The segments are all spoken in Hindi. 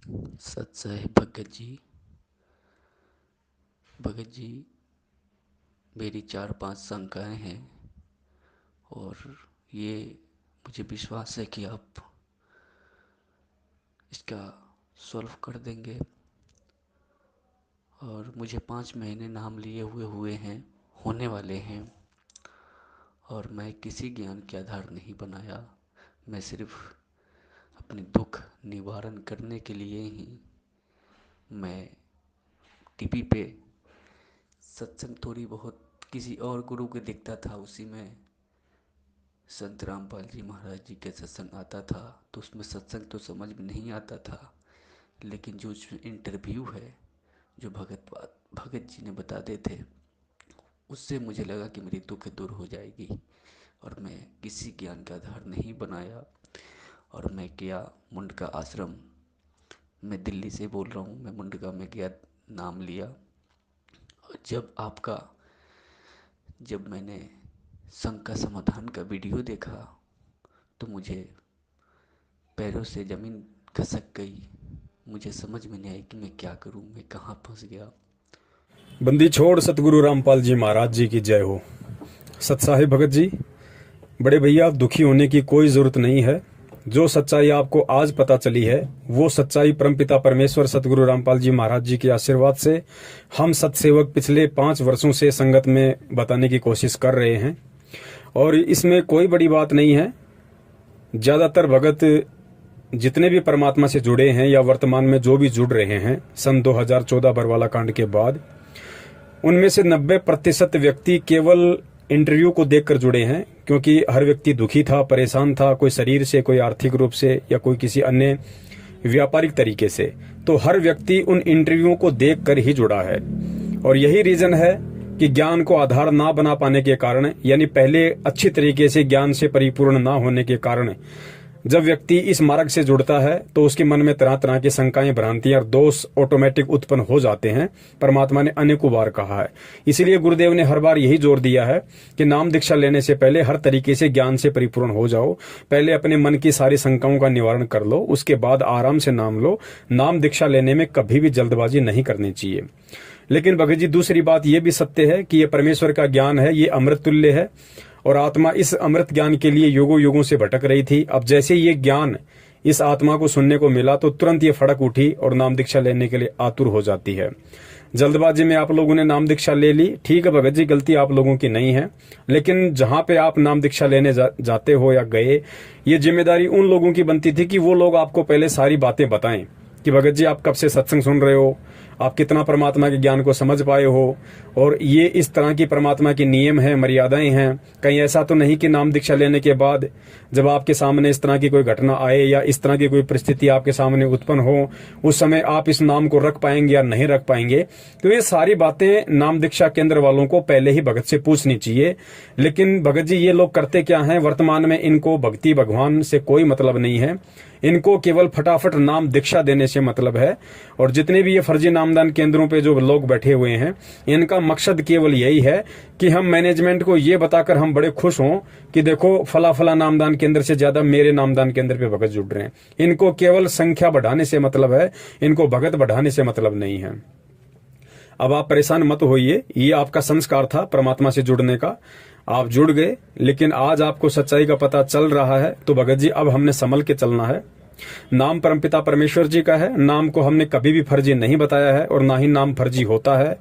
सत्साई भगत जी, मेरी 4-5 शंकाएं हैं और ये मुझे विश्वास है कि आप इसका सॉल्व कर देंगे। और मुझे 5 महीने नाम लिए हुए हैं, होने वाले हैं, और मैं किसी ज्ञान के आधार नहीं बनाया। मैं सिर्फ अपने दुख निवारण करने के लिए ही मैं टीवी पे सत्संग थोड़ी बहुत किसी और गुरु के दिखता था, उसी में संत रामपाल जी महाराज जी के सत्संग आता था, तो उसमें सत्संग तो समझ में नहीं आता था, लेकिन जो इंटरव्यू है जो भगत जी ने बताते थे, उससे मुझे लगा कि मेरी दुख दूर हो जाएगी। और मैं किसी ज्ञान का आधार नहीं बनाया और मैं गया मुंडका आश्रम। मैं दिल्ली से बोल रहा हूँ, मैं मुंडका में गया, नाम लिया। और जब मैंने संघ का समाधान का वीडियो देखा तो मुझे पैरों से ज़मीन खसक गई। मुझे समझ में नहीं आई कि मैं क्या करूं, मैं कहाँ फंस गया। बंदी छोड़ सतगुरु रामपाल जी महाराज जी की जय हो। सत्साहिब भगत जी, बड़े भैया, दुखी होने की कोई जरूरत नहीं है। जो सच्चाई आपको आज पता चली है वो सच्चाई परमपिता परमेश्वर सतगुरु रामपाल जी महाराज जी के आशीर्वाद से हम सत्सेवक पिछले 5 वर्षों से संगत में बताने की कोशिश कर रहे हैं, और इसमें कोई बड़ी बात नहीं है। ज्यादातर भगत जितने भी परमात्मा से जुड़े हैं या वर्तमान में जो भी जुड़ रहे हैं सन 2014 बरवाला कांड के बाद, उनमें से 90% व्यक्ति केवल इंटरव्यू को देखकर जुड़े हैं, क्योंकि हर व्यक्ति दुखी था, परेशान था, कोई शरीर से, कोई आर्थिक रूप से या कोई किसी अन्य व्यापारिक तरीके से। तो हर व्यक्ति उन इंटरव्यू को देखकर ही जुड़ा है, और यही रीजन है कि ज्ञान को आधार ना बना पाने के कारण, यानी पहले अच्छी तरीके से ज्ञान से परिपूर्ण ना होने के कारण, जब व्यक्ति इस मार्ग से जुड़ता है तो उसके मन में तरह तरह की शंकाएं, भ्रांतियां और दोष ऑटोमेटिक उत्पन्न हो जाते हैं। परमात्मा ने अनेकों बार कहा है। इसीलिए गुरुदेव ने हर बार यही जोर दिया है कि नाम दीक्षा लेने से पहले हर तरीके से ज्ञान से परिपूर्ण हो जाओ। पहले अपने मन की सारी शंकाओं का निवारण कर लो, उसके बाद आराम से नाम लो। नाम दीक्षा लेने में कभी भी जल्दबाजी नहीं करनी चाहिए। लेकिन भगत जी, दूसरी बात यह भी सत्य है कि यह परमेश्वर का ज्ञान है, ये अमृत तुल्य है, और आत्मा इस अमृत ज्ञान के लिए युगों युगों से भटक रही थी। अब जैसे ये ज्ञान इस आत्मा को सुनने को मिला तो तुरंत ये फड़क उठी और नाम दीक्षा लेने के लिए आतुर हो जाती है। जल्दबाजी में आप लोगों ने नाम दीक्षा ले ली, ठीक है भगत जी, गलती आप लोगों की नहीं है, लेकिन जहां पे आप नाम दीक्षा लेने जाते हो या गए, ये जिम्मेदारी उन लोगों की बनती थी कि वो लोग आपको पहले सारी बातें बताएं कि भगत जी आप कब से सत्संग सुन रहे हो, आप कितना परमात्मा के ज्ञान को समझ पाए हो, और ये इस तरह की परमात्मा की नियम है, मर्यादाएं हैं। कहीं ऐसा तो नहीं कि नाम दीक्षा लेने के बाद जब आपके सामने इस तरह की कोई घटना आए या इस तरह की कोई परिस्थिति आपके सामने उत्पन्न हो, उस समय आप इस नाम को रख पाएंगे या नहीं रख पाएंगे। तो ये सारी बातें नाम दीक्षा केंद्र वालों को पहले ही भगत से पूछनी चाहिए। लेकिन भगत जी, ये लोग करते क्या हैं, वर्तमान में इनको भक्ति भगवान से कोई मतलब नहीं है, इनको केवल फटाफट नाम दीक्षा देने से मतलब है। और जितने भी ये फर्जी नामदान केंद्रों पे जो लोग बैठे हुए हैं, इनका मकसद केवल यही है कि हम मैनेजमेंट को ये बताकर हम बड़े खुश हों कि देखो फला फला नामदान केंद्र से ज्यादा मेरे नामदान केंद्र पे भगत जुड़ रहे हैं। इनको केवल संख्या बढ़ाने से मतलब है, इनको भगत बढ़ाने से मतलब नहीं है। अब आप परेशान मत होइए, ये आपका संस्कार था परमात्मा से जुड़ने का, आप जुड़ गए, लेकिन आज आपको सच्चाई का पता चल रहा है। तो भगत जी, अब हमने संभल के चलना है। नाम परमपिता परमेश्वर जी का है, नाम को हमने कभी भी फर्जी नहीं बताया है और ना ही नाम फर्जी होता है।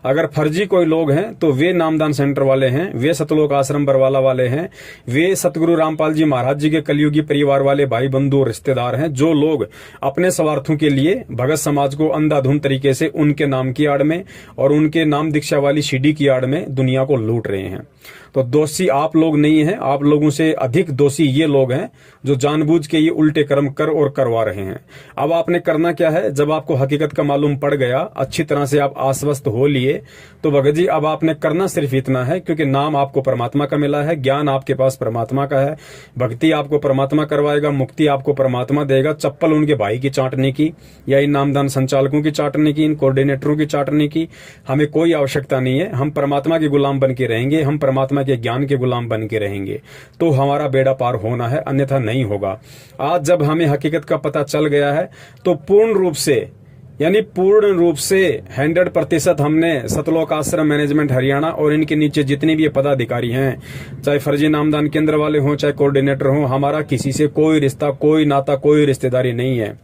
अगर फर्जी कोई लोग हैं तो वे नामदान सेंटर वाले हैं, वे सतलोक आश्रम बरवाला वाले हैं, वे सतगुरु रामपाल जी महाराज जी के कलयुगी परिवार वाले भाई बंधु और रिश्तेदार हैं, जो लोग अपने स्वार्थों के लिए भगत समाज को अंधाधुंध तरीके से उनके नाम की आड़ में और उनके नाम दीक्षा वाली सीढ़ी की आड़ में दुनिया को लूट रहे हैं। तो दोषी आप लोग नहीं हैं, आप लोगों से अधिक दोषी ये लोग हैं जो जानबूझ के ये उल्टे कर्म कर और करवा रहे हैं। अब आपने करना क्या है, जब आपको हकीकत का मालूम पड़ गया, अच्छी तरह से आप आश्वस्त हो लिए, तो भगत जी अब आपने करना सिर्फ इतना है, क्योंकि नाम आपको परमात्मा का मिला है, ज्ञान आपके पास परमात्मा का है, भक्ति आपको परमात्मा करवाएगा, मुक्ति आपको परमात्मा देगा। चप्पल उनके भाई की चाटने की या इन नामदान संचालकों की चाटने की, इन कोऑर्डिनेटरों की चाटने की हमें कोई आवश्यकता नहीं है। हम परमात्मा के गुलाम बन के रहेंगे, हम परमात्मा परमात्मा के ज्ञान के गुलाम बन के रहेंगे तो हमारा बेड़ा पार होना है, अन्यथा नहीं होगा। आज जब हमें हकीकत का पता चल गया है तो पूर्ण रूप से 100% हमने सतलोक आश्रम मैनेजमेंट हरियाणा और इनके नीचे जितने भी पदाधिकारी हैं, चाहे फर्जी नामदान केंद्र वाले हों, चाहे कोऑर्डिनेटर हों, हमारा किसी से कोई रिश्ता, कोई नाता, कोई रिश्तेदारी नहीं है।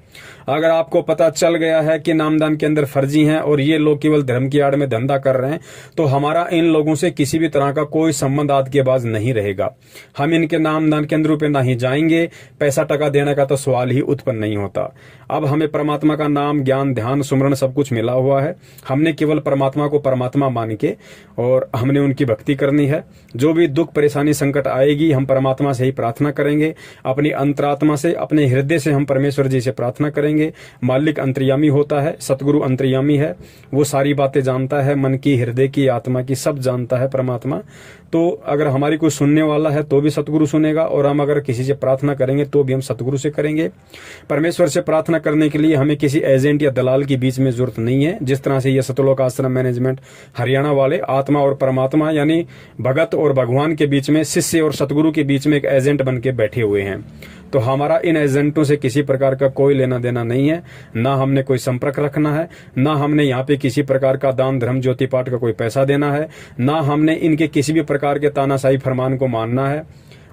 अगर आपको पता चल गया है कि नामदान के अंदर फर्जी हैं और ये लोग केवल धर्म की आड़ में धंधा कर रहे हैं, तो हमारा इन लोगों से किसी भी तरह का कोई संबंध आज के बाद नहीं रहेगा। हम इनके नामदान केंद्रों पे ना ही जाएंगे, पैसा टका देने का तो सवाल ही उत्पन्न नहीं होता। अब हमें परमात्मा का नाम, ज्ञान, ध्यान, सुमरण सब कुछ मिला हुआ है। हमने केवल परमात्मा को परमात्मा मान के और हमने उनकी भक्ति करनी है। जो भी दुख, परेशानी, संकट आएगी, हम परमात्मा से ही प्रार्थना करेंगे। अपनी अंतरात्मा से, अपने हृदय से हम परमेश्वर जी से प्रार्थना करेंगे। मालिक अंतर्यामी होता है, सतगुरु अंतर्यामी है, वो सारी बातें जानता है, मन की, हृदय की, आत्मा की, सब जानता है परमात्मा। तो अगर हमारी कोई सुनने वाला है तो भी सतगुरु सुनेगा, और हम अगर किसी से प्रार्थना करेंगे तो भी हम सतगुरु से करेंगे। परमेश्वर से प्रार्थना करने के लिए हमें किसी एजेंट या दलाल की बीच में जरूरत नहीं है। जिस तरह से ये सतलोक आश्रम मैनेजमेंट हरियाणा वाले आत्मा और परमात्मा यानी भगत और भगवान के बीच में, शिष्य और सतगुरु के बीच में एक एजेंट बन के बैठे हुए हैं, तो हमारा इन एजेंटों से किसी प्रकार का कोई लेना देना नहीं है। ना हमने कोई संपर्क रखना है, ना हमने यहाँ पे किसी प्रकार का दान, धर्म, ज्योति पाठ का कोई पैसा देना है, ना हमने इनके किसी भी प्रकार के तानाशाही फरमान को मानना है,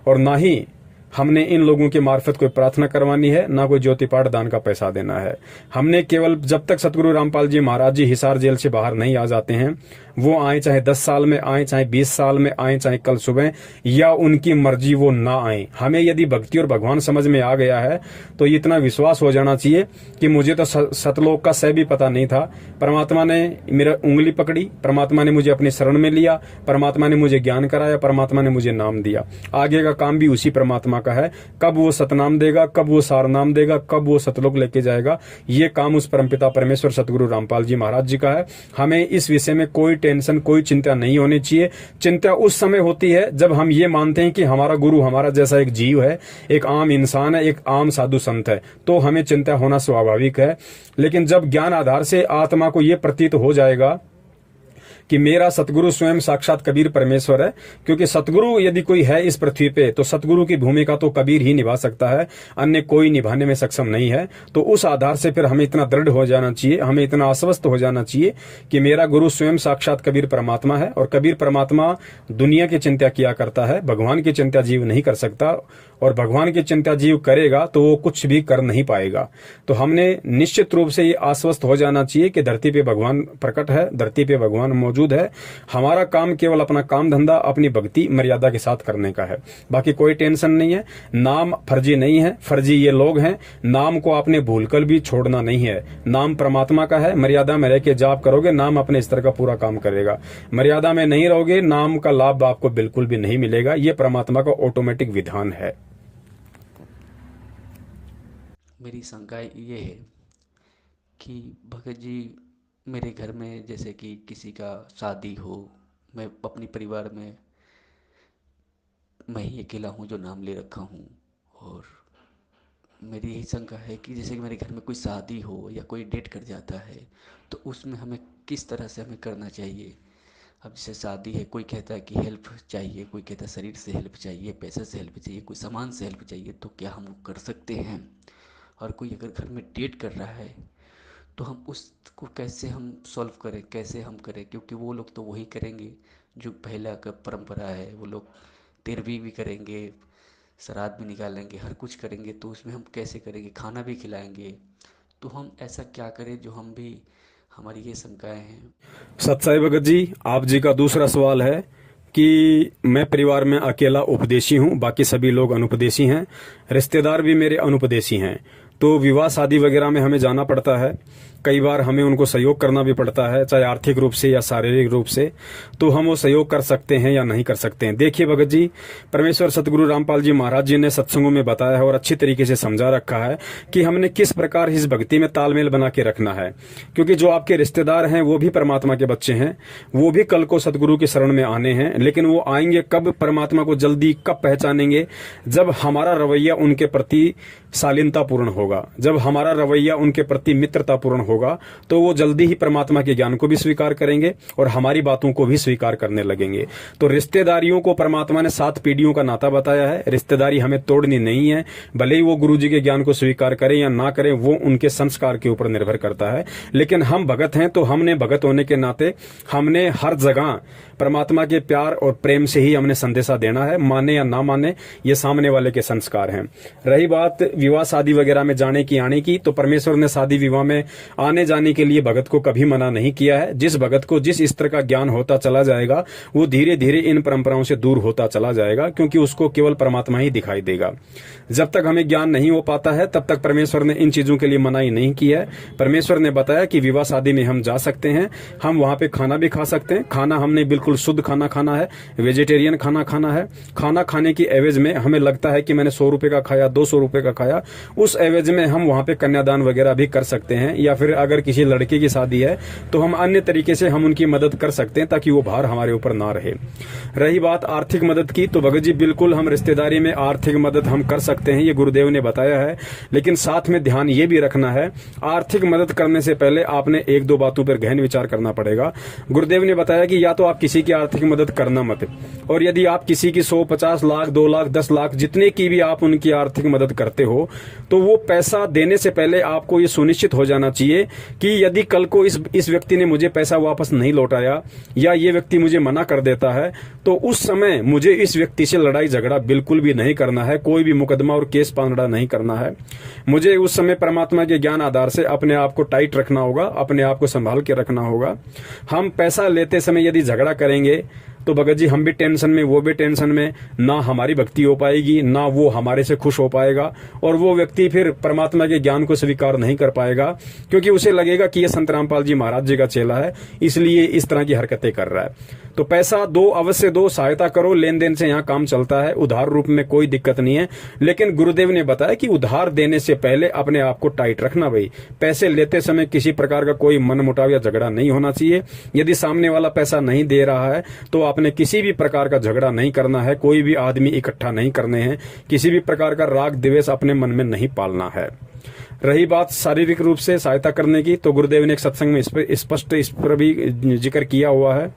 और ना ही हमने इन लोगों के मार्फत कोई प्रार्थना करवानी है, ना कोई ज्योति पाठ दान का पैसा देना है। हमने केवल जब तक सतगुरु रामपाल जी महाराज जी हिसार जेल से बाहर नहीं आ जाते हैं, वो आए चाहे 10 साल में आए, चाहे 20 साल में आए, चाहे कल सुबह, या उनकी मर्जी वो ना आए। हमें यदि भक्ति और भगवान समझ में आ गया है तो इतना विश्वास हो जाना चाहिए कि मुझे तो सतलोक का सह भी पता नहीं था, परमात्मा ने मेरा उंगली पकड़ी, परमात्मा ने मुझे अपनी शरण में लिया, परमात्मा ने मुझे ज्ञान कराया, परमात्मा ने मुझे नाम दिया। आगे का काम भी उसी परमात्मा का है। कब वो सतनाम देगा, कब वो सार नाम देगा, कब वो सतलोक लेके जाएगा, ये काम उस परमपिता परमेश्वर सतगुरु रामपाल जी महाराज जी का है। हमें इस विषय में कोई टेंशन, कोई चिंता नहीं होनी चाहिए। चिंता उस समय होती है जब हम ये मानते हैं कि हमारा गुरु हमारा जैसा एक जीव है, एक आम इंसान है, एक आम साधु संत है, तो हमें चिंता होना स्वाभाविक है। लेकिन जब ज्ञान आधार से आत्मा को यह प्रतीत हो जाएगा कि मेरा सतगुरु स्वयं साक्षात कबीर परमेश्वर है, क्योंकि सतगुरु यदि कोई है इस पृथ्वी पे तो सतगुरु की भूमिका तो कबीर ही निभा सकता है, अन्य कोई निभाने में सक्षम नहीं है। तो उस आधार से फिर हमें इतना दृढ़ हो जाना चाहिए, हमें इतना आश्वस्त हो जाना चाहिए कि मेरा गुरु स्वयं साक्षात कबीर परमात्मा है, और कबीर परमात्मा दुनिया की चिंता किया करता है, भगवान की चिंता जीव नहीं कर सकता, और भगवान की चिंता जीव करेगा तो वो कुछ भी कर नहीं पाएगा। तो हमने निश्चित रूप से ये आश्वस्त हो जाना चाहिए कि धरती पे भगवान प्रकट है, धरती पे भगवान मौजूद है। हमारा काम केवल अपना काम धंधा, अपनी भक्ति मर्यादा के साथ करने का है, बाकी कोई टेंशन नहीं है। नाम फर्जी नहीं है, फर्जी ये लोग हैं। नाम को आपने भूलकर भी छोड़ना नहीं है। नाम परमात्मा का है, मर्यादा में रह के जाप करोगे, नाम अपने स्तर का पूरा काम करेगा। मर्यादा में नहीं रहोगे, नाम का लाभ आपको बिल्कुल भी नहीं मिलेगा। ये परमात्मा का ऑटोमेटिक विधान है। मेरी शंका ये है कि भगत जी, मेरे घर में जैसे कि किसी का शादी हो, मैं अपनी परिवार में मैं ही अकेला हूँ जो नाम ले रखा हूँ, और मेरी यही शंका है कि जैसे कि मेरे घर में कोई शादी हो या कोई डेट कर जाता है तो उसमें हमें किस तरह से हमें करना चाहिए। अब जैसे शादी है, कोई कहता है कि हेल्प चाहिए, कोई कहता है शरीर से हेल्प चाहिए, पैसे से हेल्प चाहिए, कोई सामान से हेल्प चाहिए, तो क्या हम वो कर सकते हैं। और कोई अगर घर में डेट कर रहा है तो हम उसको कैसे हम सॉल्व करें, कैसे हम करें, क्योंकि वो लोग तो वही करेंगे जो पहला का परंपरा है। वो लोग तेरहवीं भी करेंगे, श्राद्ध भी निकालेंगे, हर कुछ करेंगे, तो उसमें हम कैसे करेंगे, खाना भी खिलाएंगे। तो हम ऐसा क्या करें जो हम भी, हमारी ये शंकाएं हैं। सत्साई भगत जी, आप जी का दूसरा सवाल है कि मैं परिवार में अकेला उपदेशी हूं, बाकी सभी लोग अनुपदेशी हैं, रिश्तेदार भी मेरे अनुपदेशी हैं, तो विवाह शादी वगैरह में हमें जाना पड़ता है। कई बार हमें उनको सहयोग करना भी पड़ता है, चाहे आर्थिक रूप से या शारीरिक रूप से। तो हम वो सहयोग कर सकते हैं या नहीं कर सकते हैं। देखिए भगत जी, परमेश्वर सतगुरु रामपाल जी महाराज जी ने सत्संगों में बताया है और अच्छी तरीके से समझा रखा है कि हमने किस प्रकार इस भक्ति में तालमेल बना के रखना है। क्योंकि जो आपके रिश्तेदार हैं वो भी परमात्मा के बच्चे हैं, वो भी कल को सतगुरु की शरण में आने हैं, लेकिन वो आएंगे कब, परमात्मा को जल्दी कब पहचानेंगे, जब हमारा रवैया उनके प्रति शालीनतापूर्ण होगा, जब हमारा रवैया उनके प्रति मित्रतापूर्ण होगा, तो वो जल्दी ही परमात्मा के ज्ञान को भी स्वीकार करेंगे और हमारी बातों को भी स्वीकार करने लगेंगे। तो रिश्तेदारियों को परमात्मा ने 7 पीढ़ियों का नाता बताया है। रिश्तेदारी हमें तोड़नी नहीं है, भले ही वो गुरु जी के ज्ञान को स्वीकार करें या ना करें, वो उनके संस्कार के ऊपर निर्भर करता है। लेकिन हम भगत हैं, तो हमने भगत होने के नाते हमने हर जगह परमात्मा के प्यार और प्रेम से ही हमने संदेशा देना है, माने या ना माने, ये सामने वाले के संस्कार हैं। रही बात विवाह शादी वगैरह में जाने की आने की, तो परमेश्वर ने शादी विवाह में आने जाने के लिए भगत को कभी मना नहीं किया है। जिस भगत को जिस स्तर का ज्ञान होता चला जाएगा, वो धीरे धीरे इन परंपराओं से दूर होता चला जाएगा, क्योंकि उसको केवल परमात्मा ही दिखाई देगा। जब तक हमें ज्ञान नहीं हो पाता है, तब तक परमेश्वर ने इन चीजों के लिए मनाही नहीं की है। परमेश्वर ने बताया कि विवाह शादी में हम जा सकते हैं, हम वहां पे खाना भी खा सकते हैं। खाना हमने बिल्कुल शुद्ध खाना खाना है, वेजिटेरियन खाना खाना है। खाना खाने की एवज में हमें लगता है कि मैंने 100 रुपए का खाया, 200 रुपए का खाया, उस एवज में हम वहां पे कन्यादान वगैरह भी कर सकते हैं। या फिर अगर किसी लड़के की शादी है, तो हम अन्य तरीके से हम उनकी मदद कर सकते हैं, ताकि वो भार हमारे ऊपर ना रहे। रही बात आर्थिक मदद की, तो भगत जी बिल्कुल हम रिश्तेदारी में आर्थिक मदद हम कर सकते हैं, ये गुरुदेव ने बताया है। लेकिन साथ में ध्यान ये भी रखना है, आर्थिक मदद करने से पहले आपने 1-2 बातों पर गहन विचार करना पड़ेगा। गुरुदेव ने बताया कि या तो आप किसी की आर्थिक मदद करना मत, और यदि आप किसी की 100, 50 लाख, 2 लाख, 10 लाख, जितने की भी आप उनकी आर्थिक मदद करते हो, तो वो पैसा देने से पहले आपको ये सुनिश्चित हो जाना चाहिए कि यदि कल को इस व्यक्ति ने मुझे पैसा वापस नहीं लौटाया, या ये व्यक्ति मुझे मना कर देता है, तो उस समय मुझे इस व्यक्ति से लड़ाई झगड़ा बिल्कुल भी नहीं करना है, कोई भी मुकदमा और केस पांगड़ा नहीं करना है। मुझे उस समय परमात्मा के ज्ञान आधार से अपने आप को टाइट रखना होगा, अपने आप को संभाल के रखना होगा। हम पैसा लेते समय यदि झगड़ा करेंगे, तो भगत जी हम भी टेंशन में, वो भी टेंशन में, ना हमारी भक्ति हो पाएगी, ना वो हमारे से खुश हो पाएगा, और वो व्यक्ति फिर परमात्मा के ज्ञान को स्वीकार नहीं कर पाएगा, क्योंकि उसे लगेगा कि ये संत रामपाल जी महाराज जी का चेला है, इसलिए इस तरह की हरकतें कर रहा है। तो पैसा दो, अवश्य दो, सहायता करो, लेन देन से यहाँ काम चलता है, उधार रूप में कोई दिक्कत नहीं है। लेकिन गुरुदेव ने बताया कि उधार देने से पहले अपने आप को टाइट रखना। भाई पैसे लेते समय किसी प्रकार का कोई मनमुटाव या झगड़ा नहीं होना चाहिए। यदि सामने वाला पैसा नहीं दे रहा है, तो आपने किसी भी प्रकार का झगड़ा नहीं करना है, कोई भी आदमी इकट्ठा नहीं करने हैं, किसी भी प्रकार का राग द्वेष अपने मन में नहीं पालना है। रही बात शारीरिक रूप से सहायता करने की, तो गुरुदेव ने एक सत्संग में स्पष्ट इस पर भी जिक्र किया हुआ है।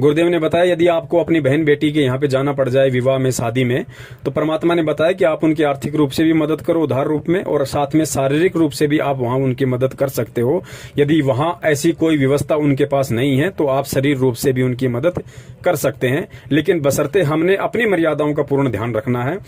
गुरुदेव ने बताया यदि आपको अपनी बहन बेटी के यहाँ पे जाना पड़ जाए विवाह में, शादी में, तो परमात्मा ने बताया कि आप उनकी आर्थिक रूप से भी मदद करो उधार रूप में, और साथ में शारीरिक रूप से भी आप वहां उनकी मदद कर सकते हो। यदि वहां ऐसी कोई व्यवस्था उनके पास नहीं है, तो आप शरीर रूप से भी उनकी मदद कर सकते हैं, लेकिन बशर्ते हमने अपनी मर्यादाओं का पूर्ण ध्यान रखना है।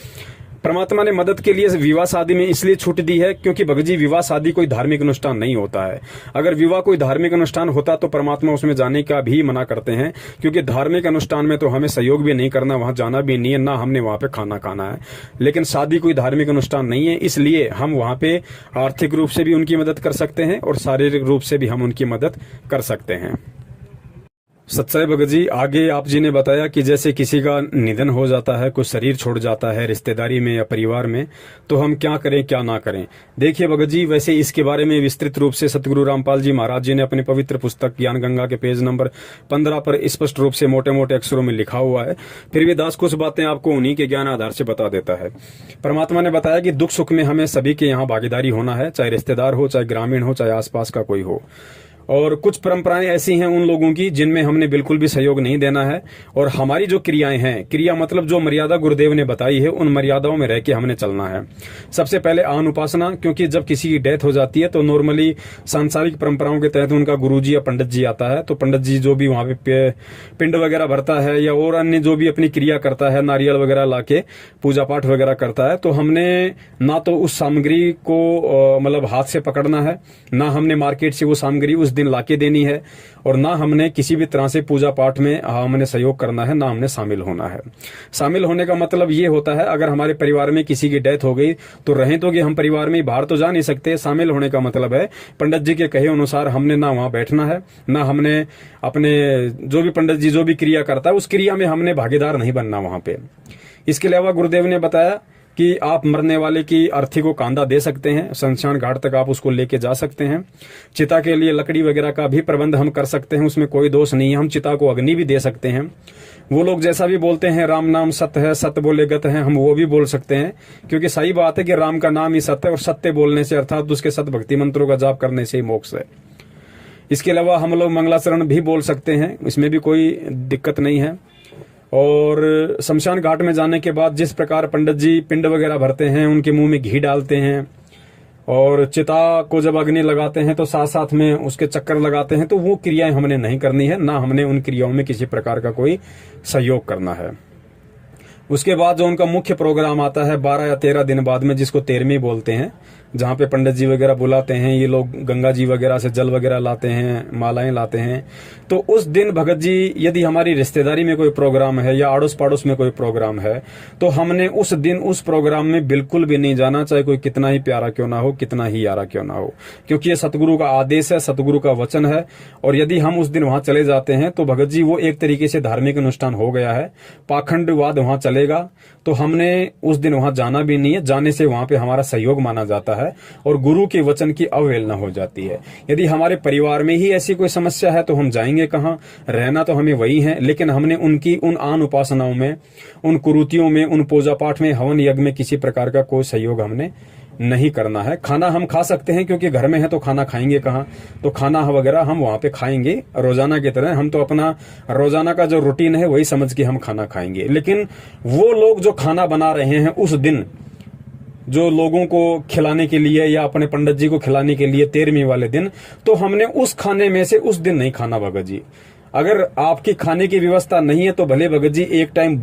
परमात्मा ने मदद के लिए विवाह शादी में इसलिए छूट दी है क्योंकि भगत जी विवाह शादी कोई धार्मिक अनुष्ठान नहीं होता है। अगर विवाह कोई धार्मिक अनुष्ठान होता तो परमात्मा उसमें जाने का भी मना करते हैं, क्योंकि धार्मिक अनुष्ठान में तो हमें सहयोग भी नहीं करना, वहां जाना भी नहीं है, ना हमने वहां पे खाना खाना है। लेकिन शादी कोई धार्मिक अनुष्ठान नहीं है, इसलिए हम वहां पे आर्थिक रूप से भी उनकी मदद कर सकते हैं और शारीरिक रूप से भी हम उनकी मदद कर सकते हैं। सच्चाई भगत जी आगे आप जी ने बताया कि जैसे किसी का निधन हो जाता है, कुछ शरीर छोड़ जाता है रिश्तेदारी में या परिवार में, तो हम क्या करें क्या ना करें। देखिए भगत जी, वैसे इसके बारे में विस्तृत रूप से सतगुरु रामपाल जी महाराज जी ने अपनी पवित्र पुस्तक ज्ञान गंगा के पेज नंबर 15 पर स्पष्ट रूप से मोटे मोटे अक्षरों में लिखा हुआ है। फिर भी दास कुछ बातें आपको उन्हीं के ज्ञान आधार से बता देता है। परमात्मा ने बताया कि दुख सुख में हमें सभी के यहाँ भागीदारी होना है, चाहे रिश्तेदार हो, चाहे ग्रामीण हो, चाहे आसपास का कोई हो। और कुछ परंपराएं ऐसी हैं उन लोगों की जिनमें हमने बिल्कुल भी सहयोग नहीं देना है, और हमारी जो क्रियाएं हैं, क्रिया मतलब जो मर्यादा गुरुदेव ने बताई है, उन मर्यादाओं में रह के हमने चलना है। सबसे पहले आन उपासना, क्योंकि जब किसी की डेथ हो जाती है तो नॉर्मली सांसारिक परंपराओं के तहत उनका गुरुजी या पंडित जी आता है, तो पंडित जी जो भी वहां पे पिंड वगैरह भरता है या और अन्य जो भी अपनी क्रिया करता है, नारियल वगैरह लाके पूजा पाठ वगैरह करता है, तो हमने ना तो उस सामग्री को मतलब हाथ से पकड़ना है, ना हमने मार्केट से वो सामग्री उस दिन लाके देनी है, और ना हमने किसी भी तरह से पूजा पाठ में हमने सहयोग करना है, ना हमने शामिल होना है। शामिल होने का मतलब ये होता है अगर हमारे परिवार में किसी की डेथ हो गई तो रहें तो कि हम परिवार में बाहर तो जा नहीं सकते। शामिल होने का मतलब है पंडित जी के कहे अनुसार हमने ना वहां बैठना है, ना हमने अपने जो भी पंडित जी जो भी क्रिया करता है उस क्रिया में हमने भागीदार नहीं बनना वहां पे। इसके अलावा गुरुदेव ने बताया कि आप मरने वाले की अर्थी को कांधा दे सकते हैं, शमशान घाट तक आप उसको लेके जा सकते हैं। चिता के लिए लकड़ी वगैरह का भी प्रबंध हम कर सकते हैं, उसमें कोई दोष नहीं है। हम चिता को अग्नि भी दे सकते हैं। वो लोग जैसा भी बोलते हैं राम नाम सत्य है, सत्य बोले गत है, हम वो भी बोल सकते हैं, क्योंकि सही बात है कि राम का नाम ही सत्य है और सत्य बोलने से अर्थात उसके सत भक्ति मंत्रों का जाप करने से ही मोक्ष है। इसके अलावा हम लोग मंगलाचरण भी बोल सकते हैं, इसमें भी कोई दिक्कत नहीं है। और शमशान घाट में जाने के बाद जिस प्रकार पंडित जी पिंड वगैरह भरते हैं, उनके मुंह में घी डालते हैं और चिता को जब अग्नि लगाते हैं तो साथ साथ में उसके चक्कर लगाते हैं, तो वो क्रियाएं हमने नहीं करनी है, ना हमने उन क्रियाओं में किसी प्रकार का कोई सहयोग करना है। उसके बाद जो उनका मुख्य प्रोग्राम आता है 12 या 13 दिन बाद में, जिसको 13वीं बोलते हैं, जहां पे पंडित जी वगैरह बुलाते हैं, ये लोग गंगा जी वगैरह से जल वगैरह लाते हैं, मालाएं लाते हैं। तो उस दिन भगत जी यदि हमारी रिश्तेदारी में कोई प्रोग्राम है या आड़ोस पड़ोस में कोई प्रोग्राम है, तो हमने उस दिन उस प्रोग्राम में बिल्कुल भी नहीं जाना, चाहे कोई कितना ही प्यारा क्यों ना हो, कितना ही यारा क्यों ना हो, क्योंकि ये सतगुरु का आदेश है, सतगुरु का वचन है। और यदि हम उस दिन वहां चले जाते हैं तो भगत जी वो एक तरीके से धार्मिक अनुष्ठान हो गया है, पाखंडवाद वहां चलेगा, तो हमने उस दिन वहां जाना भी नहीं है। जाने से वहां पे हमारा सहयोग माना जाता है और गुरु के वचन की अवहेलना हो जाती है। यदि हमारे परिवार में ही ऐसी कोई समस्या है तो हम जाएंगे कहां, रहना तो हमें वही है, लेकिन हमने उनकी उन आन उपासनाओं में, उन कुरीतियों में, उन पूजा पाठ में, हवन यज्ञ में किसी प्रकार का कोई सहयोग हमने नहीं करना है। खाना हम खा सकते हैं क्योंकि घर में है तो खाना खाएंगे कहां, तो खाना वगैरह हम वहां पे खाएंगे रोजाना की तरह। हम तो अपना रोजाना का जो रूटीन है वही समझ के हम खाना खाएंगे। लेकिन वो लोग जो खाना बना रहे हैं उस दिन, जो लोगों को खिलाने के लिए या अपने पंडित जी को खिलाने के लिए 13वीं वाले दिन, तो हमने उस खाने में से उस दिन नहीं खाना भगत जी। अगर आपकी खाने की व्यवस्था नहीं है तो भले भगत जी एक टाइम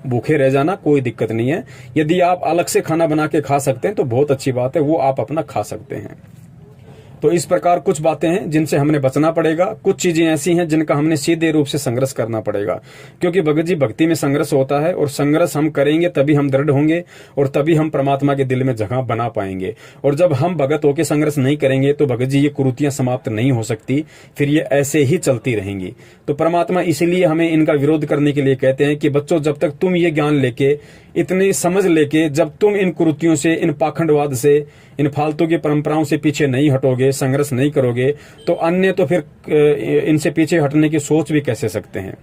भूखे रह जाना, कोई दिक्कत नहीं है। यदि आप अलग से खाना बना के खा सकते हैं तो बहुत अच्छी बात है, वो आप अपना खा सकते हैं। तो इस प्रकार कुछ बातें हैं जिनसे हमने बचना पड़ेगा, कुछ चीजें ऐसी हैं जिनका हमने सीधे रूप से संघर्ष करना पड़ेगा, क्योंकि भगत जी भक्ति में संघर्ष होता है और संघर्ष हम करेंगे तभी हम दृढ़ होंगे और तभी हम परमात्मा के दिल में जगह बना पाएंगे। और जब हम भगत होकर संघर्ष नहीं करेंगे तो भगत जी ये कुरीतियां समाप्त नहीं हो सकती, फिर ये ऐसे ही चलती रहेंगी। तो परमात्मा इसीलिए हमें इनका विरोध करने के लिए कहते हैं कि बच्चों, जब तक तुम ये ज्ञान लेके, इतनी समझ लेके, जब तुम इन कुरीतियों से, इन पाखंडवाद से, इन फालतू की परंपराओं से पीछे नहीं हटोगे, संघर्ष नहीं करोगे, तो अन्य तो फिर इनसे पीछे हटने की सोच भी कैसे सकते हैं।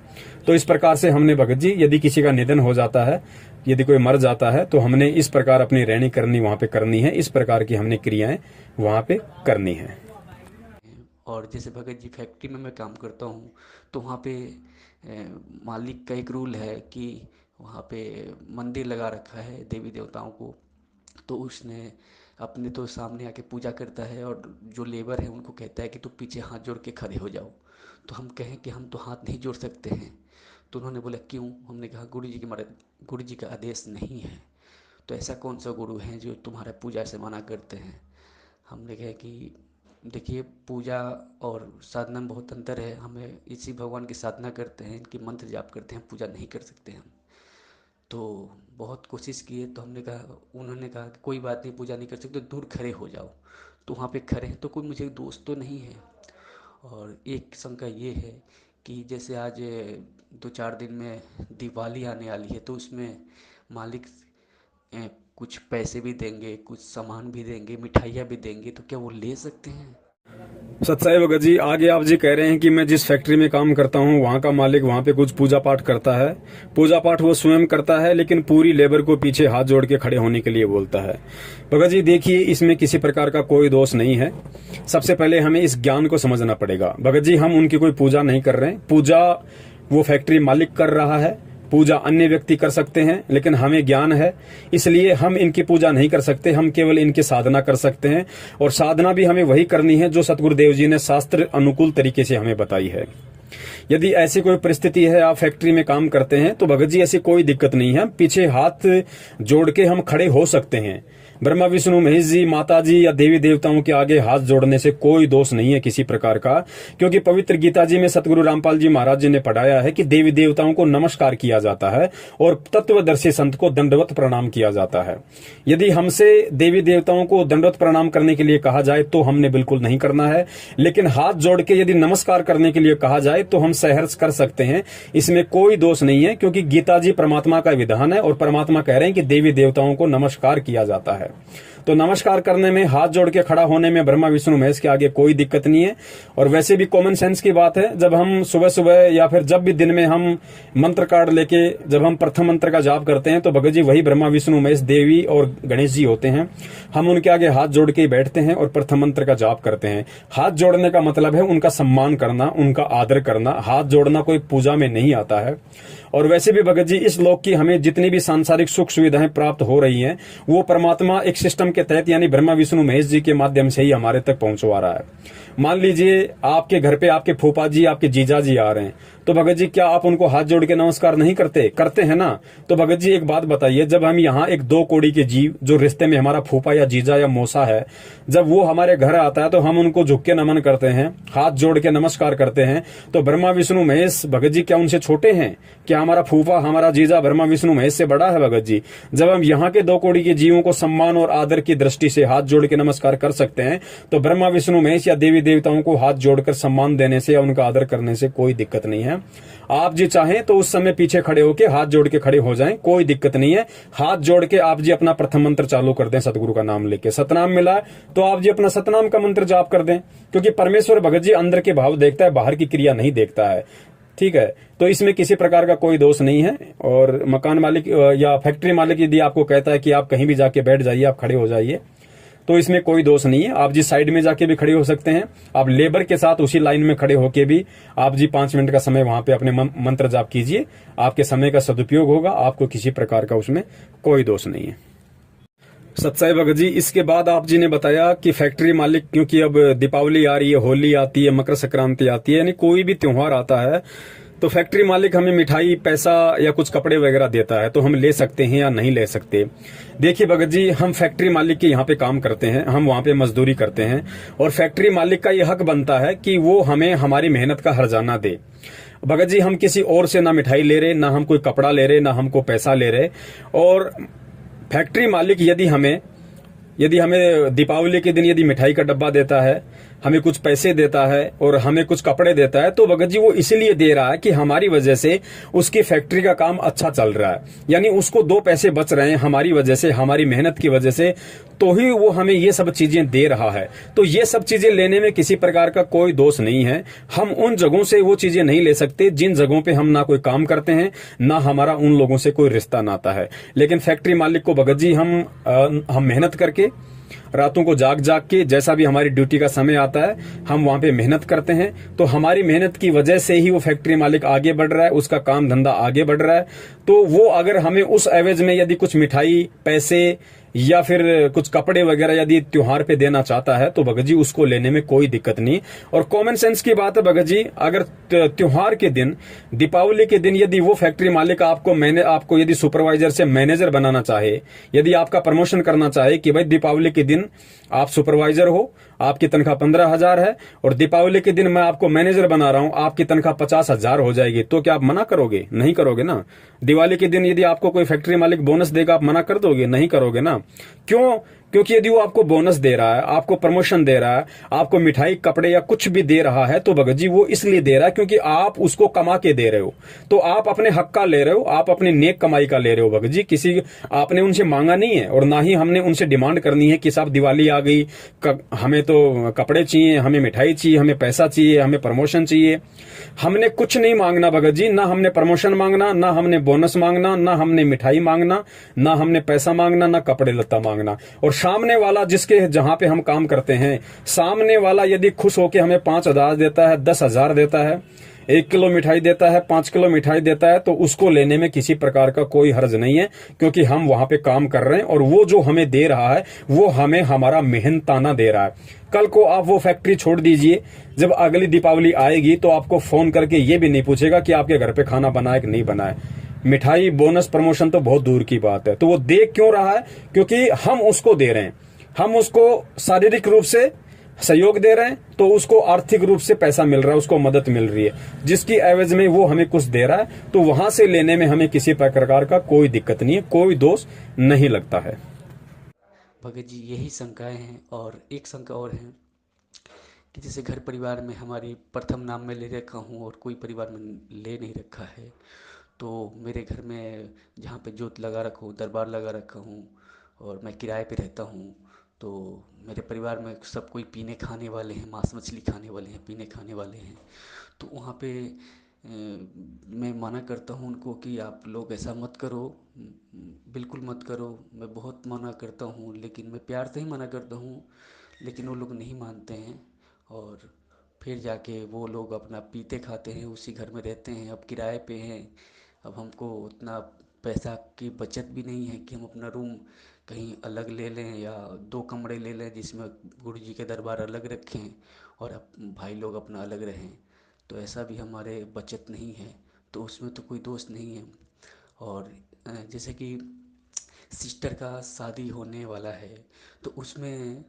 तो इस प्रकार से हमने भगत जी, यदि किसी का निधन हो जाता है, यदि कोई मर जाता है, तो हमने इस प्रकार अपनी रहनी करनी वहां पे करनी है, इस प्रकार की हमने क्रियाएं वहां पे करनी है। और जैसे भगत जी फैक्ट्री में मैं काम करता हूँ, तो वहाँ पे मालिक का एक रूल है कि वहाँ पे मंदिर लगा रखा है देवी देवताओं को, तो उसने अपने तो सामने आके पूजा करता है और जो लेबर है उनको कहता है कि तू पीछे हाथ जोड़ के खड़े हो जाओ। तो हम कहें कि हम तो हाथ नहीं जोड़ सकते हैं। तो उन्होंने बोला क्यों? हमने कहा गुरु जी की गुरु जी का आदेश नहीं है। तो ऐसा कौन सा गुरु है जो तुम्हारा पूजा से मना करते हैं? हमने कहा कि देखिए, पूजा और साधना में बहुत अंतर है। हमें इसी भगवान की साधना करते हैं, इनकी मंत्र जाप करते हैं, पूजा नहीं कर सकते हम। तो बहुत कोशिश किए, तो उन्होंने कहा कि कोई बात नहीं, पूजा नहीं कर सकते, दूर खड़े हो जाओ। तो वहाँ पे खड़े हैं, तो कोई मुझे दोस्त तो नहीं है। और एक शंका ये है कि जैसे आज 2-4 दिन में दिवाली आने वाली है, तो उसमें मालिक कुछ पैसे भी देंगे, कुछ सामान भी देंगे, मिठाइयाँ भी देंगे, तो क्या वो ले सकते हैं? सत्साई भगत जी, आगे आप जी कह रहे हैं कि मैं जिस फैक्ट्री में काम करता हूं वहां का मालिक वहां पे कुछ पूजा पाठ करता है। पूजा पाठ वो स्वयं करता है, लेकिन पूरी लेबर को पीछे हाथ जोड़ के खड़े होने के लिए बोलता है। भगत जी देखिए, इसमें किसी प्रकार का कोई दोष नहीं है। सबसे पहले हमें इस ज्ञान को समझना पड़ेगा। भगत जी, हम उनकी कोई पूजा नहीं कर रहे हैं। पूजा वो फैक्ट्री मालिक कर रहा है, पूजा अन्य व्यक्ति कर सकते हैं, लेकिन हमें ज्ञान है इसलिए हम इनकी पूजा नहीं कर सकते। हम केवल इनकी साधना कर सकते हैं, और साधना भी हमें वही करनी है जो सतगुरुदेव जी ने शास्त्र अनुकूल तरीके से हमें बताई है। यदि ऐसी कोई परिस्थिति है, आप फैक्ट्री में काम करते हैं, तो भगत जी ऐसी कोई दिक्कत नहीं है। पीछे हाथ जोड़ के हम खड़े हो सकते हैं, ब्रह्मा विष्णु महेश जी, माता जी या देवी देवताओं के आगे हाथ जोड़ने से कोई दोष नहीं है किसी प्रकार का, क्योंकि पवित्र गीता जी में सतगुरु रामपाल जी महाराज जी ने पढ़ाया है कि देवी देवताओं को नमस्कार किया जाता है और तत्वदर्शी संत को दंडवत प्रणाम किया जाता है। यदि हमसे देवी देवताओं को दंडवत प्रणाम करने के लिए कहा जाए तो हमने बिल्कुल नहीं करना है, लेकिन हाथ जोड़ के यदि नमस्कार करने के लिए कहा जाए तो हम सहर्ष कर सकते हैं, इसमें कोई दोष नहीं है, क्योंकि गीता जी परमात्मा का विधान है और परमात्मा कह रहे हैं कि देवी देवताओं को नमस्कार किया जाता है। तो नमस्कार करने में, हाथ जोड़ के खड़ा होने में ब्रह्मा विष्णु महेश के आगे कोई दिक्कत नहीं है। और वैसे भी कॉमन सेंस की बात है, जब हम सुबह सुबह या फिर जब भी दिन में हम मंत्र कार्ड लेके जब हम प्रथम मंत्र का जाप करते हैं तो भगत जी वही ब्रह्मा विष्णु महेश देवी और गणेश जी होते हैं। हम उनके आगे हाथ जोड़ के बैठते हैं और प्रथम मंत्र का जाप करते हैं। हाथ जोड़ने का मतलब है उनका सम्मान करना, उनका आदर करना। हाथ जोड़ना कोई पूजा में नहीं आता है। और वैसे भी भगत जी इस लोक की हमें जितनी भी सांसारिक सुख सुविधाएं प्राप्त हो रही हैं वो परमात्मा एक सिस्टम के तहत यानी ब्रह्मा विष्णु महेश जी के माध्यम से ही हमारे तक पहुंचवा रहा है। मान लीजिए आपके घर पे आपके फूफा जी, आपके जीजा जी आ रहे हैं, तो भगत जी क्या आप उनको हाथ जोड़ के नमस्कार नहीं करते? करते हैं ना। तो भगत जी एक बात बताइए, जब हम यहाँ एक दो कोड़ी के जीव जो रिश्ते में हमारा फूफा या जीजा या मौसा है, जब वो हमारे घर आता है तो हम उनको झुक के नमन करते हैं, हाथ जोड़ के नमस्कार करते हैं। तो ब्रह्मा विष्णु महेश भगत जी क्या उनसे छोटे हैं? क्या हमारा फूफा, हमारा जीजा ब्रह्मा विष्णु महेश से बड़ा है? भगत जी जब हम यहाँ के दो कोड़ी के जीवों को सम्मान और आदर की दृष्टि से हाथ जोड़ के नमस्कार कर सकते हैं, तो ब्रह्मा विष्णु महेश या देवी देवताओं को हाथ जोड़कर सम्मान देने से या उनका आदर करने से कोई दिक्कत नहीं है। आप जी चाहें तो उस समय पीछे खड़े होके हाथ जोड़ के खड़े हो जाएं, कोई दिक्कत नहीं है। हाथ जोड़ के आप जी अपना प्रथम मंत्र चालू कर दें, सतगुरु का नाम लेके। सतनाम मिला तो आप जी अपना सतनाम का मंत्र जाप कर दें, क्योंकि परमेश्वर भगत जी अंदर के भाव देखता है, बाहर की क्रिया नहीं देखता है। ठीक है, तो इसमें किसी प्रकार का कोई दोष नहीं है। और मकान मालिक या फैक्ट्री मालिक यदि आपको कहता है कि आप कहीं भी जाके बैठ जाइए, आप खड़े हो जाइए, तो इसमें कोई दोष नहीं है। आप जी साइड में जाके भी खड़े हो सकते हैं। आप लेबर के साथ उसी लाइन में खड़े होके भी आप जी 5 मिनट का समय वहां पे अपने मंत्र जाप कीजिए। आपके समय का सदुपयोग होगा, आपको किसी प्रकार का उसमें कोई दोष नहीं है। सत्साई भगत जी, इसके बाद आप जी ने बताया कि फैक्ट्री मालिक, क्योंकि अब दीपावली आ रही है, होली आती है, मकर संक्रांति आती है, यानी कोई भी त्योहार आता है तो फैक्ट्री मालिक हमें मिठाई, पैसा या कुछ कपड़े वगैरह देता है, तो हम ले सकते हैं या नहीं ले सकते? देखिए भगत जी, हम फैक्ट्री मालिक के यहाँ पे काम करते हैं, हम वहाँ पे मजदूरी करते हैं और फैक्ट्री मालिक का यह हक बनता है कि वो हमें हमारी मेहनत का हर्जाना दे। भगत जी हम किसी और से ना मिठाई ले रहे, ना हम कोई कपड़ा ले रहे, ना हमको पैसा ले रहे। और फैक्ट्री मालिक यदि हमें दीपावली के दिन यदि मिठाई का डब्बा देता है, हमें कुछ पैसे देता है और हमें कुछ कपड़े देता है, तो भगत जी वो इसलिए दे रहा है कि हमारी वजह से उसकी फैक्ट्री का काम अच्छा चल रहा है, यानी उसको 2 पैसे बच रहे हैं हमारी वजह से, हमारी मेहनत की वजह से, तो ही वो हमें ये सब चीजें दे रहा है। तो ये सब चीजें लेने में किसी प्रकार का कोई दोष नहीं है। हम उन जगहों से वो चीजें नहीं ले सकते जिन जगहों पे हम ना कोई काम करते हैं, ना हमारा उन लोगों से कोई रिश्ता नाता है। लेकिन फैक्ट्री मालिक को भगत जी हम मेहनत करके, रातों को जाग जाग के, जैसा भी हमारी ड्यूटी का समय आता है, हम वहां पे मेहनत करते हैं, तो हमारी मेहनत की वजह से ही वो फैक्ट्री मालिक आगे बढ़ रहा है, उसका काम धंधा आगे बढ़ रहा है। तो वो अगर हमें उस एवज में यदि कुछ मिठाई, पैसे या फिर कुछ कपड़े वगैरह यदि त्योहार पे देना चाहता है, तो भगत जी उसको लेने में कोई दिक्कत नहीं। और कॉमन सेंस की बात है भगत जी, अगर त्योहार के दिन, दीपावली के दिन यदि वो फैक्ट्री मालिक आपको यदि सुपरवाइजर से मैनेजर बनाना चाहे, यदि आपका प्रमोशन करना चाहे कि भाई दीपावली के दिन आप सुपरवाइजर हो, आपकी तनख्वाह 15,000 है और दीपावली के दिन मैं आपको मैनेजर बना रहा हूं, आपकी तनख्वाह 50,000 हो जाएगी, तो क्या आप मना करोगे? नहीं करोगे ना। दिवाली के दिन यदि आपको कोई फैक्ट्री मालिक बोनस देगा, आप मना कर दोगे? नहीं करोगे ना। क्यों? क्योंकि यदि वो आपको बोनस दे रहा है, आपको प्रमोशन दे रहा है, आपको मिठाई, कपड़े या कुछ भी दे रहा है, तो भगत जी वो इसलिए दे रहा है क्योंकि आप उसको कमा के दे रहे हो। तो आप अपने हक का ले रहे हो, आप अपनी नेक कमाई का ले रहे हो भगत जी। किसी आपने उनसे मांगा नहीं है और ना ही हमने उनसे डिमांड करनी है कि साहब दिवाली आ गई, हमें तो कपड़े चाहिए, हमें मिठाई चाहिए, हमें पैसा चाहिए, हमें प्रमोशन चाहिए। हमने कुछ नहीं मांगना भगत जी, ना हमने प्रमोशन मांगना, ना हमने बोनस मांगना, ना हमने मिठाई मांगना, ना हमने पैसा मांगना, ना कपड़े लत्ता मांगना। और सामने वाला जिसके जहां पे हम काम करते हैं, सामने वाला यदि खुश होके हमें 5,000 देता है, 10,000 देता है, 1 किलो मिठाई देता है, 5 किलो मिठाई देता है, तो उसको लेने में किसी प्रकार का कोई हर्ज नहीं है, क्योंकि हम वहां पे काम कर रहे हैं और वो जो हमें दे रहा है वो हमें हमारा मेहनताना दे रहा है। कल को आप वो फैक्ट्री छोड़ दीजिए, जब अगली दीपावली आएगी तो आपको फोन करके ये भी नहीं पूछेगा कि आपके घर पे खाना बना है कि नहीं बना है। मिठाई, बोनस, प्रमोशन तो बहुत दूर की बात है। तो वो दे क्यों रहा है? क्योंकि हम उसको दे रहे हैं, हम उसको शारीरिक रूप से सहयोग दे रहे हैं, तो उसको आर्थिक रूप से पैसा मिल रहा है, उसको मदद मिल रही है, जिसकी एवज में वो हमें कुछ दे रहा है। तो वहां से लेने में हमें किसी प्रकार का कोई दिक्कत नहीं है, कोई दोष नहीं लगता है। भगत जी, यही शंकाएं हैं। और एक शंका और है कि जैसे घर परिवार में हमारी प्रथम नाम में ले रखा हूँ और कोई परिवार में ले नहीं रखा है, तो मेरे घर में जहाँ पे जोत लगा रखा हूँ, दरबार लगा रखा हूँ, और मैं किराए पे रहता हूँ, तो मेरे परिवार में सब कोई पीने खाने वाले हैं, मांस मछली खाने वाले हैं, पीने खाने वाले हैं। तो वहाँ पे मैं मना करता हूँ उनको कि आप लोग ऐसा मत करो, बिल्कुल मत करो। मैं बहुत मना करता हूँ, लेकिन मैं प्यार से ही मना करता हूँ, लेकिन वो लोग नहीं मानते हैं। और फिर जाके वो लोग अपना पीते खाते हैं, उसी घर में रहते हैं। अब किराए पे हैं, अब हमको उतना पैसा की बचत भी नहीं है कि हम अपना रूम कहीं अलग ले लें या 2 कमरे ले लें जिसमें गुरु जी के दरबार अलग रखें और भाई लोग अपना अलग रहें। तो ऐसा भी हमारे बचत नहीं है, तो उसमें तो कोई दोष नहीं है। और जैसे कि सिस्टर का शादी होने वाला है, तो उसमें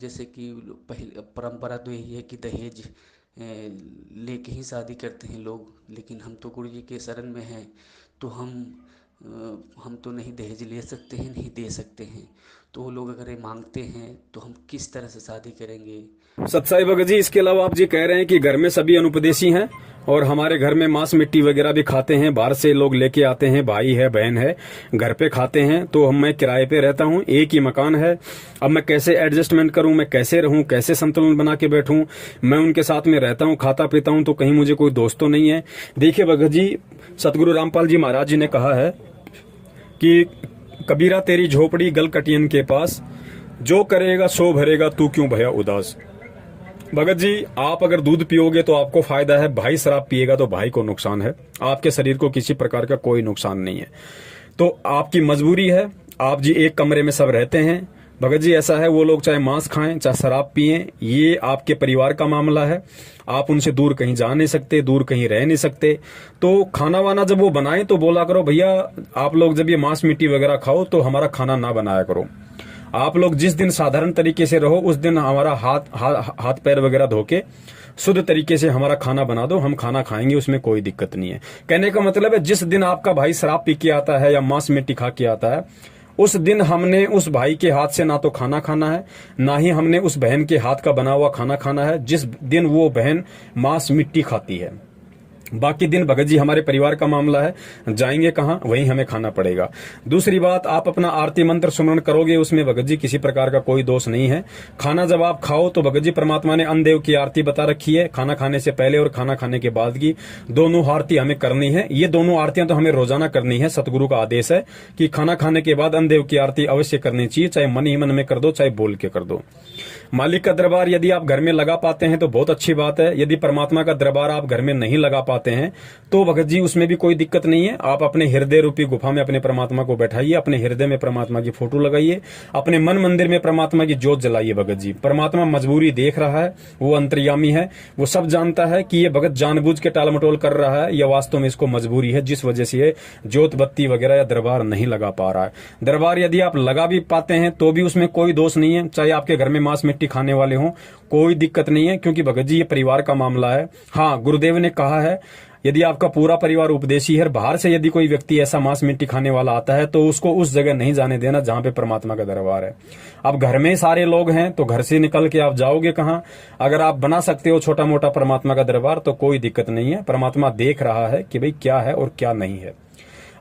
जैसे कि पहले परंपरा तो यही है कि दहेज लेके ही शादी करते हैं लोग, लेकिन हम तो गुरु जी के शरण में हैं, तो हम तो नहीं दहेज ले सकते हैं, नहीं दे सकते हैं। तो वो लोग अगर ये मांगते हैं तो हम किस तरह से शादी करेंगे? सत्साई भगत जी, इसके अलावा आप जी कह रहे हैं कि घर में सभी अनुपदेशी हैं और हमारे घर में मांस मिट्टी वगैरह भी खाते हैं, बाहर से लोग लेके आते हैं, भाई है बहन है, घर पे खाते हैं। तो मैं किराए पे रहता हूँ, एक ही मकान है। अब मैं कैसे एडजस्टमेंट करूं, मैं कैसे रहूं, कैसे संतुलन बना के बैठूं? मैं उनके साथ में रहता हूं, खाता पीता हूं, तो कहीं मुझे कोई दोस्त तो नहीं है? देखिए भगत जी, सतगुरु रामपाल जी महाराज जी ने कहा है कि कबीरा तेरी झोपड़ी गल कटियन के पास, जो करेगा सो भरेगा, तू क्यों भया उदास। भगत जी, आप अगर दूध पियोगे तो आपको फायदा है, भाई शराब पिएगा तो भाई को नुकसान है। आपके शरीर को किसी प्रकार का कोई नुकसान नहीं है। तो आपकी मजबूरी है, आप जी एक कमरे में सब रहते हैं। भगत जी ऐसा है, वो लोग चाहे मांस खाएं चाहे शराब पिएं, ये आपके परिवार का मामला है। आप उनसे दूर कहीं जा नहीं सकते, दूर कहीं रह नहीं सकते। तो खाना वाना जब वो बनाए तो बोला करो, भैया आप लोग जब ये मांस मिट्टी वगैरह खाओ तो हमारा खाना ना बनाया करो। आप लोग जिस दिन साधारण तरीके से रहो, उस दिन हमारा हाथ पैर वगैरह धो के शुद्ध तरीके से हमारा खाना बना दो, हम खाना खाएंगे, उसमें कोई दिक्कत नहीं है। कहने का मतलब है, जिस दिन आपका भाई शराब पी के आता है या मांस मिट्टी खा के आता है, उस दिन हमने उस भाई के हाथ से ना तो खाना खाना है, ना ही हमने उस बहन के हाथ का बना हुआ खाना खाना है जिस दिन वो बहन मांस मिट्टी खाती है। बाकी दिन भगत जी हमारे परिवार का मामला है, जाएंगे कहां, वहीं हमें खाना पड़ेगा। दूसरी बात, आप अपना आरती मंत्र सुमरण करोगे, उसमें भगत जी किसी प्रकार का कोई दोष नहीं है। खाना जब आप खाओ तो भगत जी परमात्मा ने अन्नदेव की आरती बता रखी है, खाना खाने से पहले और खाना खाने के बाद की दोनों आरती हमें करनी है। ये दोनों आरतियां तो हमें रोजाना करनी है, सतगुरु का आदेश है कि खाना खाने के बाद अन्नदेव की आरती अवश्य करनी चाहिए, चाहे मन ही मन में कर दो, चाहे बोल के कर दो। मालिक का दरबार यदि आप घर में लगा पाते हैं तो बहुत अच्छी बात है। यदि परमात्मा का दरबार आप घर में नहीं लगा पाते हैं तो भगत जी उसमें भी कोई दिक्कत नहीं है। आप अपने हृदय रूपी गुफा में अपने परमात्मा को बैठाइए, अपने हृदय में परमात्मा की फोटो लगाइए, अपने मन मंदिर में परमात्मा की ज्योत जलाइए। भगत जी, परमात्मा मजबूरी देख रहा है, वो अंतर्यामी है, वो सब जानता है कि ये भगत जानबूझ के टाल मटोल कर रहा है या वास्तव में इसको मजबूरी है, जिस वजह से ये ज्योत बत्ती वगैरह या दरबार नहीं लगा पा रहा है। दरबार यदि आप लगा भी पाते हैं तो भी उसमें कोई दोष नहीं है, चाहे आपके घर में मांस मिट्टी खाने वाले हों, कोई दिक्कत नहीं है, क्योंकि भगत जी ये परिवार का मामला है। हाँ, गुरुदेव ने कहा है, यदि आपका पूरा परिवार उपदेशी है, बाहर से यदि कोई व्यक्ति ऐसा मांस मिट्टी खाने वाला आता है तो उसको उस जगह नहीं जाने देना जहां पे परमात्मा का दरबार है। अब घर में सारे लोग हैं तो घर से निकल के आप जाओगे कहां? अगर आप बना सकते हो छोटा मोटा परमात्मा का दरबार तो कोई दिक्कत नहीं है। परमात्मा देख रहा है कि भाई क्या है और क्या नहीं है।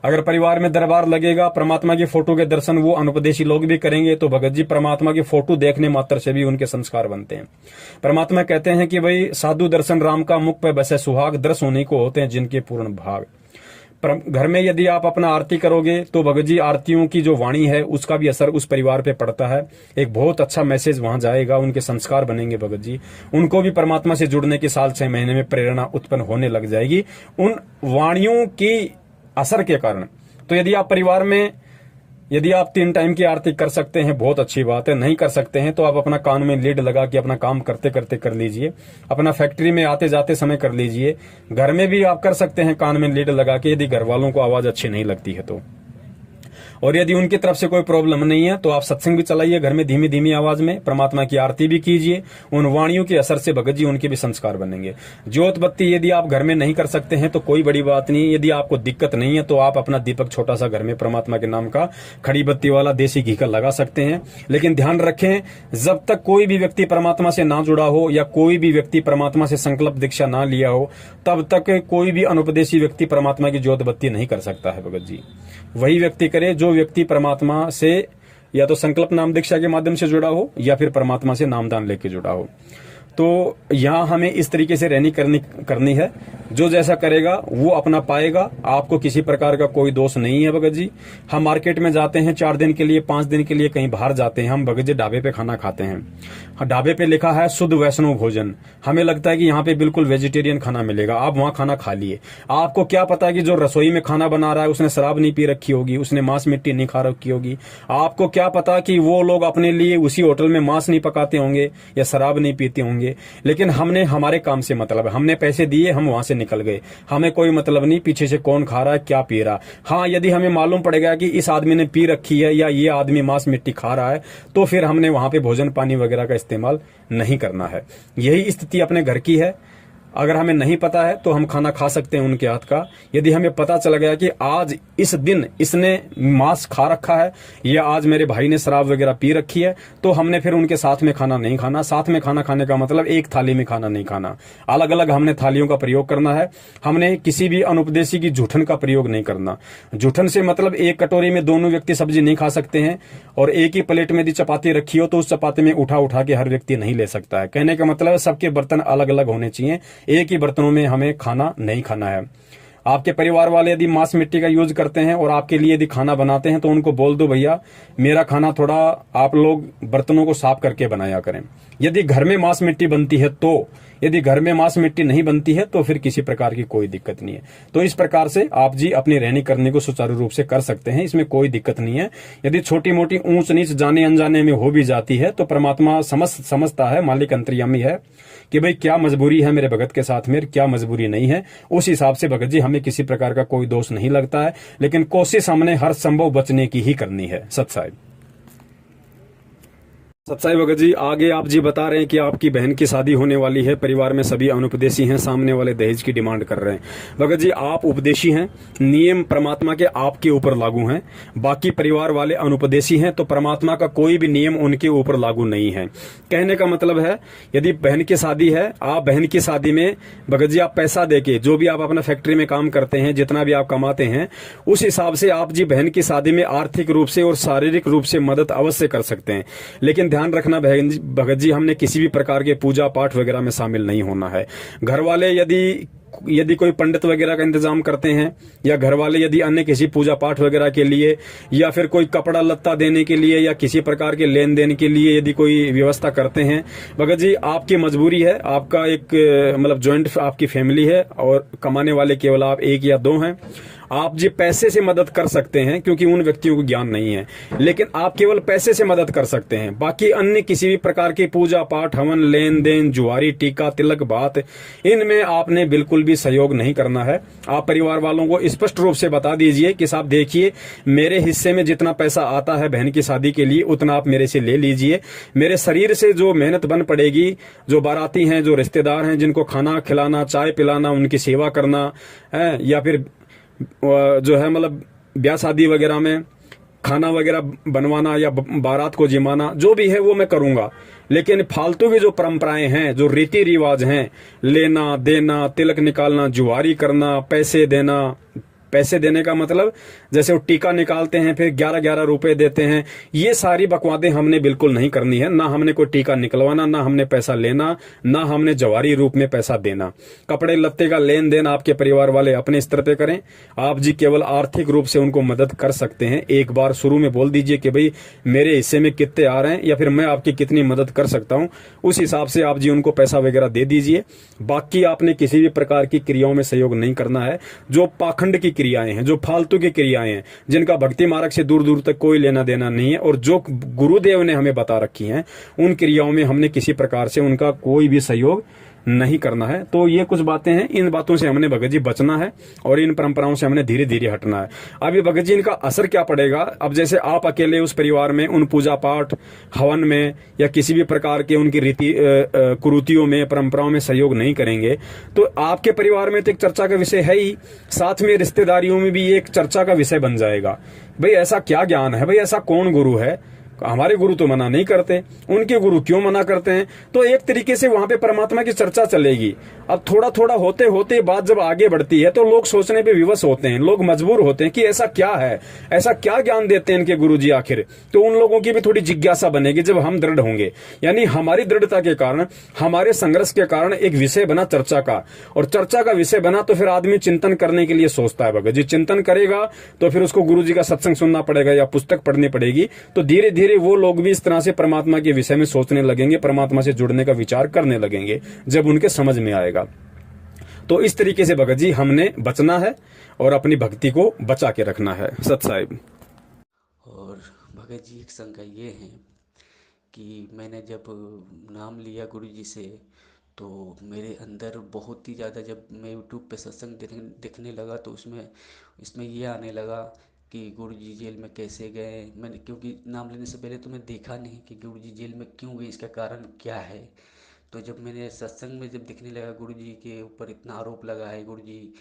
अगर परिवार में दरबार लगेगा, परमात्मा की फोटो के दर्शन वो अनुपदेशी लोग भी करेंगे तो भगत जी परमात्मा की फोटो देखने मात्र से भी उनके संस्कार बनते हैं। परमात्मा कहते हैं कि भाई साधु दर्शन राम का, मुख पे बसे सुहाग, दर्श होने को होते हैं जिनके पूर्ण भाग। घर में यदि आप अपना आरती करोगे तो भगत जी आरतियों की जो वाणी है उसका भी असर उस परिवार पे पड़ता है। एक बहुत अच्छा मैसेज वहां जाएगा, उनके संस्कार बनेंगे भगत जी, उनको भी परमात्मा से जुड़ने के साल 6 महीने में प्रेरणा उत्पन्न होने लग जाएगी उन वाणियों की असर के कारण। तो यदि आप परिवार में यदि आप 3 टाइम की आरती कर सकते हैं बहुत अच्छी बात है, नहीं कर सकते हैं तो आप अपना कान में लीड लगा के अपना काम करते करते कर लीजिए, अपना फैक्ट्री में आते जाते समय कर लीजिए, घर में भी आप कर सकते हैं कान में लीड लगा के, यदि घर वालों को आवाज अच्छी नहीं लगती है तो। और यदि उनकी तरफ से कोई प्रॉब्लम नहीं है तो आप सत्संग भी चलाइए घर में धीमी धीमी आवाज में, परमात्मा की आरती भी कीजिए, उन वाणियों के असर से भगत जी उनके भी संस्कार बनेंगे। ज्योत बत्ती यदि आप घर में नहीं कर सकते हैं तो कोई बड़ी बात नहीं, यदि आपको दिक्कत नहीं है तो आप अपना दीपक छोटा सा घर में परमात्मा के नाम का खड़ी बत्ती वाला देसी घी का लगा सकते हैं। लेकिन ध्यान रखें, जब तक कोई भी व्यक्ति परमात्मा से ना जुड़ा हो या कोई भी व्यक्ति परमात्मा से संकल्प दीक्षा ना लिया हो, तब तक कोई भी अनुपदेशी व्यक्ति परमात्मा की ज्योत बत्ती नहीं कर सकता है भगत जी। वही व्यक्ति करे जो व्यक्ति परमात्मा से या तो संकल्प नाम दीक्षा के माध्यम से जुड़ा हो या फिर परमात्मा से नामदान लेके जुड़ा हो। तो यहाँ हमें इस तरीके से रहनी करनी है, जो जैसा करेगा वो अपना पाएगा, आपको किसी प्रकार का कोई दोष नहीं है भगत जी। हम मार्केट में जाते हैं 4 दिन के लिए 5 दिन के लिए कहीं बाहर जाते हैं, हम भगत जी ढाबे पे खाना खाते हैं, ढाबे पे लिखा है शुद्ध वैष्णव भोजन, हमें लगता है कि यहाँ पे बिल्कुल वेजिटेरियन खाना मिलेगा, आप वहाँ खाना खा लिए। आपको क्या पता कि जो रसोई में खाना बना रहा है उसने शराब नहीं पी रखी होगी, उसने मांस मिट्टी नहीं खा रखी होगी। आपको क्या पता कि वो लोग अपने लिए उसी होटल में मांस नहीं पकाते होंगे या शराब नहीं पीते होंगे। लेकिन हमने हमारे काम से मतलब है, हमने पैसे दिए, हम वहां से निकल गए, हमें कोई मतलब नहीं पीछे से कौन खा रहा है क्या पी रहा। हाँ, यदि हमें मालूम पड़ेगा कि इस आदमी ने पी रखी है या ये आदमी मांस मिट्टी खा रहा है तो फिर हमने वहां पे भोजन पानी वगैरह का इस्तेमाल नहीं करना है। यही स्थिति अपने घर की है। अगर हमें नहीं पता है तो हम खाना खा सकते हैं उनके हाथ का। यदि हमें पता चल गया कि आज इस दिन इसने मांस खा रखा है या आज मेरे भाई ने शराब वगैरह पी रखी है, तो हमने फिर उनके साथ में खाना नहीं खाना। साथ में खाना खाने का मतलब एक थाली में खाना नहीं खाना, अलग अलग हमने थालियों का प्रयोग करना है। हमने किसी भी अनुपदेशी की जूठन का प्रयोग नहीं करना। जूठन से मतलब एक कटोरी में दोनों व्यक्ति सब्जी नहीं खा सकते हैं, और एक ही प्लेट में यदि चपाती रखी हो तो उस चपाती में उठा उठा के हर व्यक्ति नहीं ले सकता है। कहने का मतलब सबके बर्तन अलग अलग होने चाहिए, एक ही बर्तनों में हमें खाना नहीं खाना है। आपके परिवार वाले यदि मांस मिट्टी का यूज करते हैं और आपके लिए यदि खाना बनाते हैं तो उनको बोल दो भैया मेरा खाना थोड़ा आप लोग बर्तनों को साफ करके बनाया करें। यदि घर में मांस मिट्टी बनती है तो, यदि घर में मांस मिट्टी नहीं बनती है तो फिर किसी प्रकार की कोई दिक्कत नहीं है। तो इस प्रकार से आप जी अपनी रहनी करने को सुचारू रूप से कर सकते हैं, इसमें कोई दिक्कत नहीं है। यदि छोटी मोटी ऊंच नीच जाने अनजाने में हो भी जाती है तो परमात्मा समझता है, मालिक अंतर्यामी है कि भाई क्या मजबूरी है मेरे भगत के साथ में, क्या मजबूरी नहीं है। उस हिसाब से भगत जी हमें किसी प्रकार का कोई दोष नहीं लगता है, लेकिन कोशिश हमने हर संभव बचने की ही करनी है। सत्साहिब सत्साई भगत जी, आगे आप जी बता रहे हैं कि आपकी बहन की शादी होने वाली है, परिवार में सभी अनुपदेशी हैं, सामने वाले दहेज की डिमांड कर रहे हैं। भगत जी आप उपदेशी हैं, नियम परमात्मा के आपके ऊपर लागू हैं, बाकी परिवार वाले अनुपदेशी हैं, तो परमात्मा का कोई भी नियम उनके ऊपर लागू नहीं है। कहने का मतलब है यदि बहन की शादी है, आप बहन की शादी में भगत जी आप पैसा देके, जो भी आप अपना फैक्ट्री में काम करते हैं, जितना भी आप कमाते हैं, उस हिसाब से आप जी बहन की शादी में आर्थिक रूप से और शारीरिक रूप से मदद अवश्य कर सकते हैं। लेकिन ध्यान रखना भगत जी, हमने किसी भी प्रकार के पूजा पाठ वगैरह में शामिल नहीं होना है। घर वाले यदि कोई पंडित वगैरह का इंतजाम करते हैं, या घर वाले यदि अन्य किसी पूजा पाठ वगैरह के लिए, या फिर कोई कपड़ा लत्ता देने के लिए, या किसी प्रकार के लेन देन के लिए यदि कोई व्यवस्था करते हैं, भगत जी आपकी मजबूरी है, आपका एक मतलब ज्वाइंट आपकी फैमिली है और कमाने वाले केवल आप 1 या 2 हैं। आप जी पैसे से मदद कर सकते हैं क्योंकि उन व्यक्तियों को ज्ञान नहीं है, लेकिन आप केवल पैसे से मदद कर सकते हैं। बाकी अन्य किसी भी प्रकार की पूजा पाठ, हवन, लेन देन, जुआरी, टीका, तिलक, बात, इनमें आपने बिल्कुल भी सहयोग नहीं करना है। आप परिवार वालों को स्पष्ट रूप से बता दीजिए कि साहब देखिए मेरे हिस्से में जितना पैसा आता है बहन की शादी के लिए उतना आप मेरे से ले लीजिए। मेरे शरीर से जो मेहनत बन पड़ेगी, जो बाराती हैं, जो रिश्तेदार हैं, जिनको खाना खिलाना, चाय पिलाना, उनकी सेवा करना है, या फिर जो है मतलब ब्याह शादी वगैरह में खाना वगैरह बनवाना या बारात को जिमाना, जो भी है वो मैं करूंगा। लेकिन फालतू की जो परंपराएं हैं, जो रीति रिवाज हैं, लेना देना, तिलक निकालना, जुआरी करना, पैसे देना, पैसे देने का मतलब जैसे वो टीका निकालते हैं फिर 11-11 रुपए देते हैं, ये सारी बकवादें हमने बिल्कुल नहीं करनी है। ना हमने कोई टीका निकलवाना, ना हमने पैसा लेना, ना हमने जवारी रूप में पैसा देना। कपड़े लत्ते का लेन देन आपके परिवार वाले अपने स्तर पे करें। आप जी केवल आर्थिक रूप से उनको मदद कर सकते हैं। एक बार शुरू में बोल दीजिए कि भाई मेरे हिस्से में कितने आ रहे हैं या फिर मैं आपकी कितनी मदद कर सकता हूं, उस हिसाब से आप जी उनको पैसा वगैरह दे दीजिए। बाकी आपने किसी भी प्रकार की क्रियाओं में सहयोग नहीं करना है। जो पाखंड की क्रियाएं हैं, जो फालतू की क्रियाएं हैं, जिनका भक्ति मार्ग से दूर दूर तक कोई लेना देना नहीं है, और जो गुरुदेव ने हमें बता रखी हैं, उन क्रियाओं में हमने किसी प्रकार से उनका कोई भी सहयोग नहीं करना है। तो ये कुछ बातें हैं, इन बातों से हमने भगत जी बचना है और इन परंपराओं से हमने धीरे धीरे हटना है। अब ये भगत जी, इनका असर क्या पड़ेगा? अब जैसे आप अकेले उस परिवार में उन पूजा पाठ, हवन में या किसी भी प्रकार के उनकी रीति कुरीतियों में, परंपराओं में सहयोग नहीं करेंगे, तो आपके परिवार में तो एक चर्चा का विषय है ही, साथ में रिश्तेदारियों में भी एक चर्चा का विषय बन जाएगा। भाई ऐसा क्या ज्ञान है, भाई ऐसा कौन गुरु है? हमारे गुरु तो मना नहीं करते, उनके गुरु क्यों मना करते हैं? तो एक तरीके से वहां पे परमात्मा की चर्चा चलेगी। अब थोड़ा थोड़ा होते होते बात जब आगे बढ़ती है तो लोग सोचने पे विवश होते हैं, लोग मजबूर होते हैं कि ऐसा क्या है, ऐसा क्या ज्ञान देते हैं इनके गुरु जी आखिर। तो उन लोगों की भी थोड़ी जिज्ञासा बनेगी जब हम दृढ़ होंगे, यानी हमारी दृढ़ता के कारण, हमारे संघर्ष के कारण एक विषय बना चर्चा का, और चर्चा का विषय बना तो फिर आदमी चिंतन करने के लिए सोचता है। भगत जी चिंतन करेगा तो फिर उसको गुरु जी का सत्संग सुनना पड़ेगा या पुस्तक पढ़नी पड़ेगी, तो धीरे धीरे वो लोग भी इस तरह से परमात्मा के विषय में सोचने लगेंगे, परमात्मा से जुड़ने का विचार करने लगेंगे जब उनके समझ में आएगा। तो इस तरीके से भगत जी हमने बचना है और अपनी भक्ति को बचा के रखना है। सत साहिब। और भगत जी एक शंका ये है कि मैंने जब नाम लिया गुरु जी से तो मेरे अंदर बहुत ही ज़्यादा, जब मैं यूट्यूब पे सत्संग देखने लगा तो इसमें ये आने लगा कि गुरु जी जेल में कैसे गए। मैंने, क्योंकि नाम लेने से पहले तो मैं देखा नहीं कि गुरु जी जेल में क्यों गए, इसका कारण क्या है। तो जब मैंने सत्संग में जब दिखने लगा गुरु जी के ऊपर इतना आरोप लगा है, गुरु जी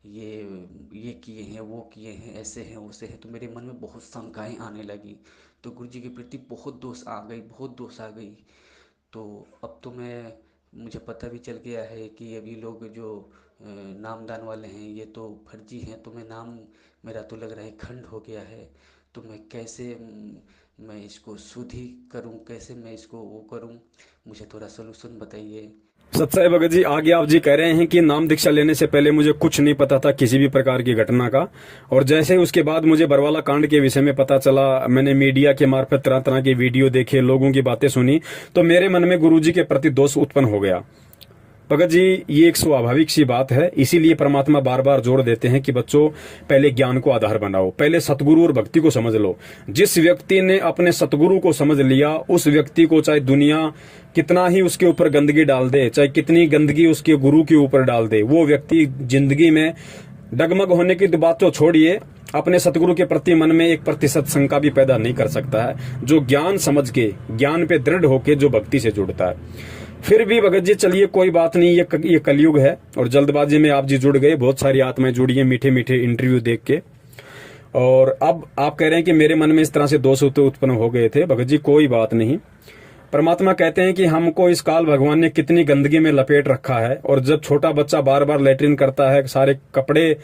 ये किए हैं, वो किए हैं, ऐसे हैं, वैसे हैं, तो मेरे मन में बहुत शंकाएं आने लगी। तो गुरु जी के प्रति बहुत दोष आ गई, बहुत दोष आ गई। तो अब तो मुझे पता भी चल गया है कि अभी लोग जो नामदान वाले हैं ये तो फर्जी हैं। तो मेरा तो लग रहा है खंड हो गया है। तो मैं कैसे मैं इसको शुद्धि करूं, कैसे मैं इसको वो करूं, मुझे थोड़ा सलूशन बताइए। सत्साई भगत जी, आगे आप जी कह रहे हैं कि नाम दीक्षा लेने से पहले मुझे कुछ नहीं पता था किसी भी प्रकार की घटना का, और जैसे ही उसके बाद मुझे बरवाला कांड के विषय में पता चला, मैंने मीडिया के मार्फत तरह तरह के वीडियो देखे, लोगों की बातें सुनी, तो मेरे मन में गुरुजी के प्रति दोष उत्पन्न हो गया। भगत जी, ये एक स्वाभाविक सी बात है, इसीलिए परमात्मा बार बार जोर देते हैं कि बच्चों पहले ज्ञान को आधार बनाओ, पहले सतगुरु और भक्ति को समझ लो। जिस व्यक्ति ने अपने सतगुरु को समझ लिया, उस व्यक्ति को चाहे दुनिया कितना ही उसके ऊपर गंदगी डाल दे, चाहे कितनी गंदगी उसके गुरु के ऊपर डाल दे, वो व्यक्ति जिंदगी में डगमग होने की बात तो छोड़िए, अपने सतगुरु के प्रति मन में 1% शंका भी पैदा नहीं कर सकता है, जो ज्ञान समझ के, ज्ञान पे दृढ़ होके जो भक्ति से जुड़ता है। फिर भी भगत जी चलिए कोई बात नहीं, ये कलयुग है और जल्दबाजी में आप जी जुड़ गए, बहुत सारी आत्माएं जुड़ी हैं मीठे मीठे इंटरव्यू देख के, और अब आप कह रहे हैं कि मेरे मन में इस तरह से दोष उत्पन्न हो गए थे। भगत जी कोई बात नहीं, परमात्मा कहते हैं कि हमको इस काल भगवान ने कितनी गंदगी में लपेट रखा है, और जब छोटा बच्चा बार बार लेटरिन करता है, सारे कपड़े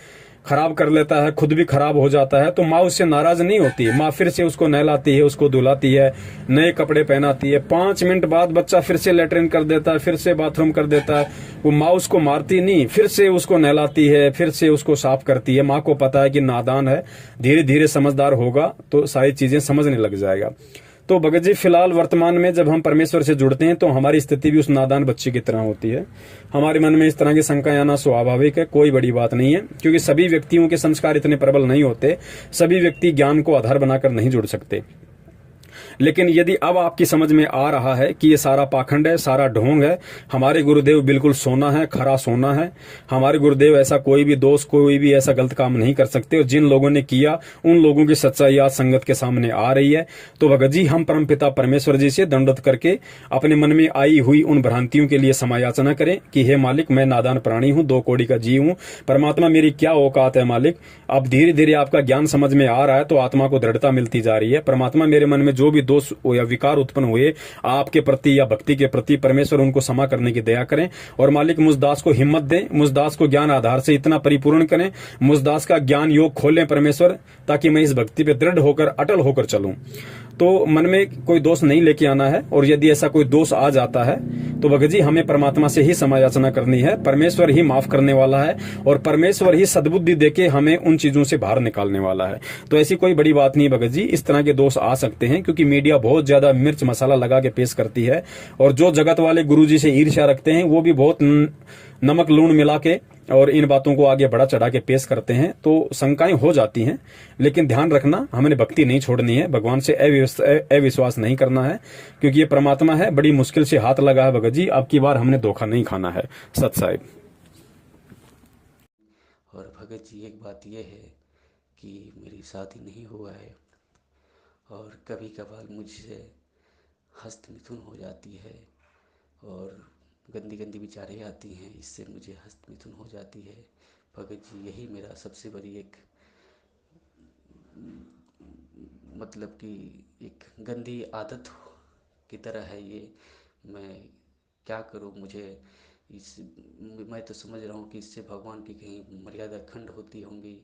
खराब कर लेता है, खुद भी खराब हो जाता है, तो माँ उससे नाराज नहीं होती। माँ फिर से उसको नहलाती है, उसको धुलाती है, नए कपड़े पहनाती है। 5 मिनट बाद बच्चा फिर से लेटरिन कर देता है, फिर से बाथरूम कर देता है, वो माँ उसको मारती नहीं, फिर से उसको नहलाती है, फिर से उसको साफ करती है। माँ को पता है कि नादान है, धीरे धीरे समझदार होगा तो सारी चीजें समझने लग जाएगा। तो भगत जी फिलहाल वर्तमान में जब हम परमेश्वर से जुड़ते हैं तो हमारी स्थिति भी उस नादान बच्चे की तरह होती है। हमारे मन में इस तरह की शंकाएं आना स्वाभाविक है, कोई बड़ी बात नहीं है, क्योंकि सभी व्यक्तियों के संस्कार इतने प्रबल नहीं होते, सभी व्यक्ति ज्ञान को आधार बनाकर नहीं जुड़ सकते। लेकिन यदि अब आपकी समझ में आ रहा है कि ये सारा पाखंड है, सारा ढोंग है, हमारे गुरुदेव बिल्कुल सोना है, खरा सोना है, हमारे गुरुदेव ऐसा कोई भी दोष, कोई भी ऐसा गलत काम नहीं कर सकते, और जिन लोगों ने किया उन लोगों की सच्चाई आज संगत के सामने आ रही है। तो भगत जी हम परमपिता परमेश्वर जी से दंडवत करके अपने मन में आई हुई उन भ्रांतियों के लिए समायाचना करें कि हे मालिक, मैं नादान प्राणी हूं, 2 कौड़ी का जीव हूं, परमात्मा मेरी क्या औकात है मालिक। अब धीरे धीरे आपका ज्ञान समझ में आ रहा है तो आत्मा को दृढ़ता मिलती जा रही है। परमात्मा मेरे मन में जो भी दोष या विकार उत्पन्न हुए आपके प्रति या भक्ति के प्रति, परमेश्वर उनको क्षमा करने की दया करें, और मालिक मुझ दास को हिम्मत दें, मुझ दास को ज्ञान आधार से इतना परिपूर्ण करें, मुझ दास का ज्ञान योग खोलें परमेश्वर, ताकि मैं इस भक्ति पे दृढ़ होकर, अटल होकर चलूं। तो मन में कोई दोष नहीं लेके आना है, और यदि ऐसा कोई दोष आ जाता है तो भगत जी हमें परमात्मा से ही समायाचना करनी है। परमेश्वर ही माफ करने वाला है, और परमेश्वर ही सद्बुद्धि देके हमें उन चीजों से बाहर निकालने वाला है। तो ऐसी कोई बड़ी बात नहीं भगत जी, इस तरह के दोष आ सकते हैं क्योंकि मीडिया बहुत ज्यादा मिर्च मसाला लगा के पेश करती है, और जो जगत वाले गुरुजी से ईर्ष्या रखते हैं वो भी बहुत नमक लूण मिला के और इन बातों को आगे बढ़ा चढ़ा के पेश करते हैं तो शंकाएं हो जाती हैं। लेकिन ध्यान रखना, हमने भक्ति नहीं छोड़नी है, भगवान से अविश्वास नहीं करना है, क्योंकि ये परमात्मा है। बड़ी मुश्किल से हाथ लगा है भगत जी, अब की बार हमने धोखा नहीं खाना है। सत साहिब। और भगत जी एक बात यह है कि मेरी शादी नहीं हुआ है और कभी कभार मुझसे हस्त मिथुन हो जाती है और गंदी गंदी विचारें आती हैं, इससे मुझे हस्त मिथुन हो जाती है। भगत जी यही मेरा सबसे बड़ी एक मतलब कि एक गंदी आदत की तरह है ये। मैं क्या करूं, मुझे इस मैं तो समझ रहा हूँ कि इससे भगवान की कहीं मर्यादा खंड होती होंगी,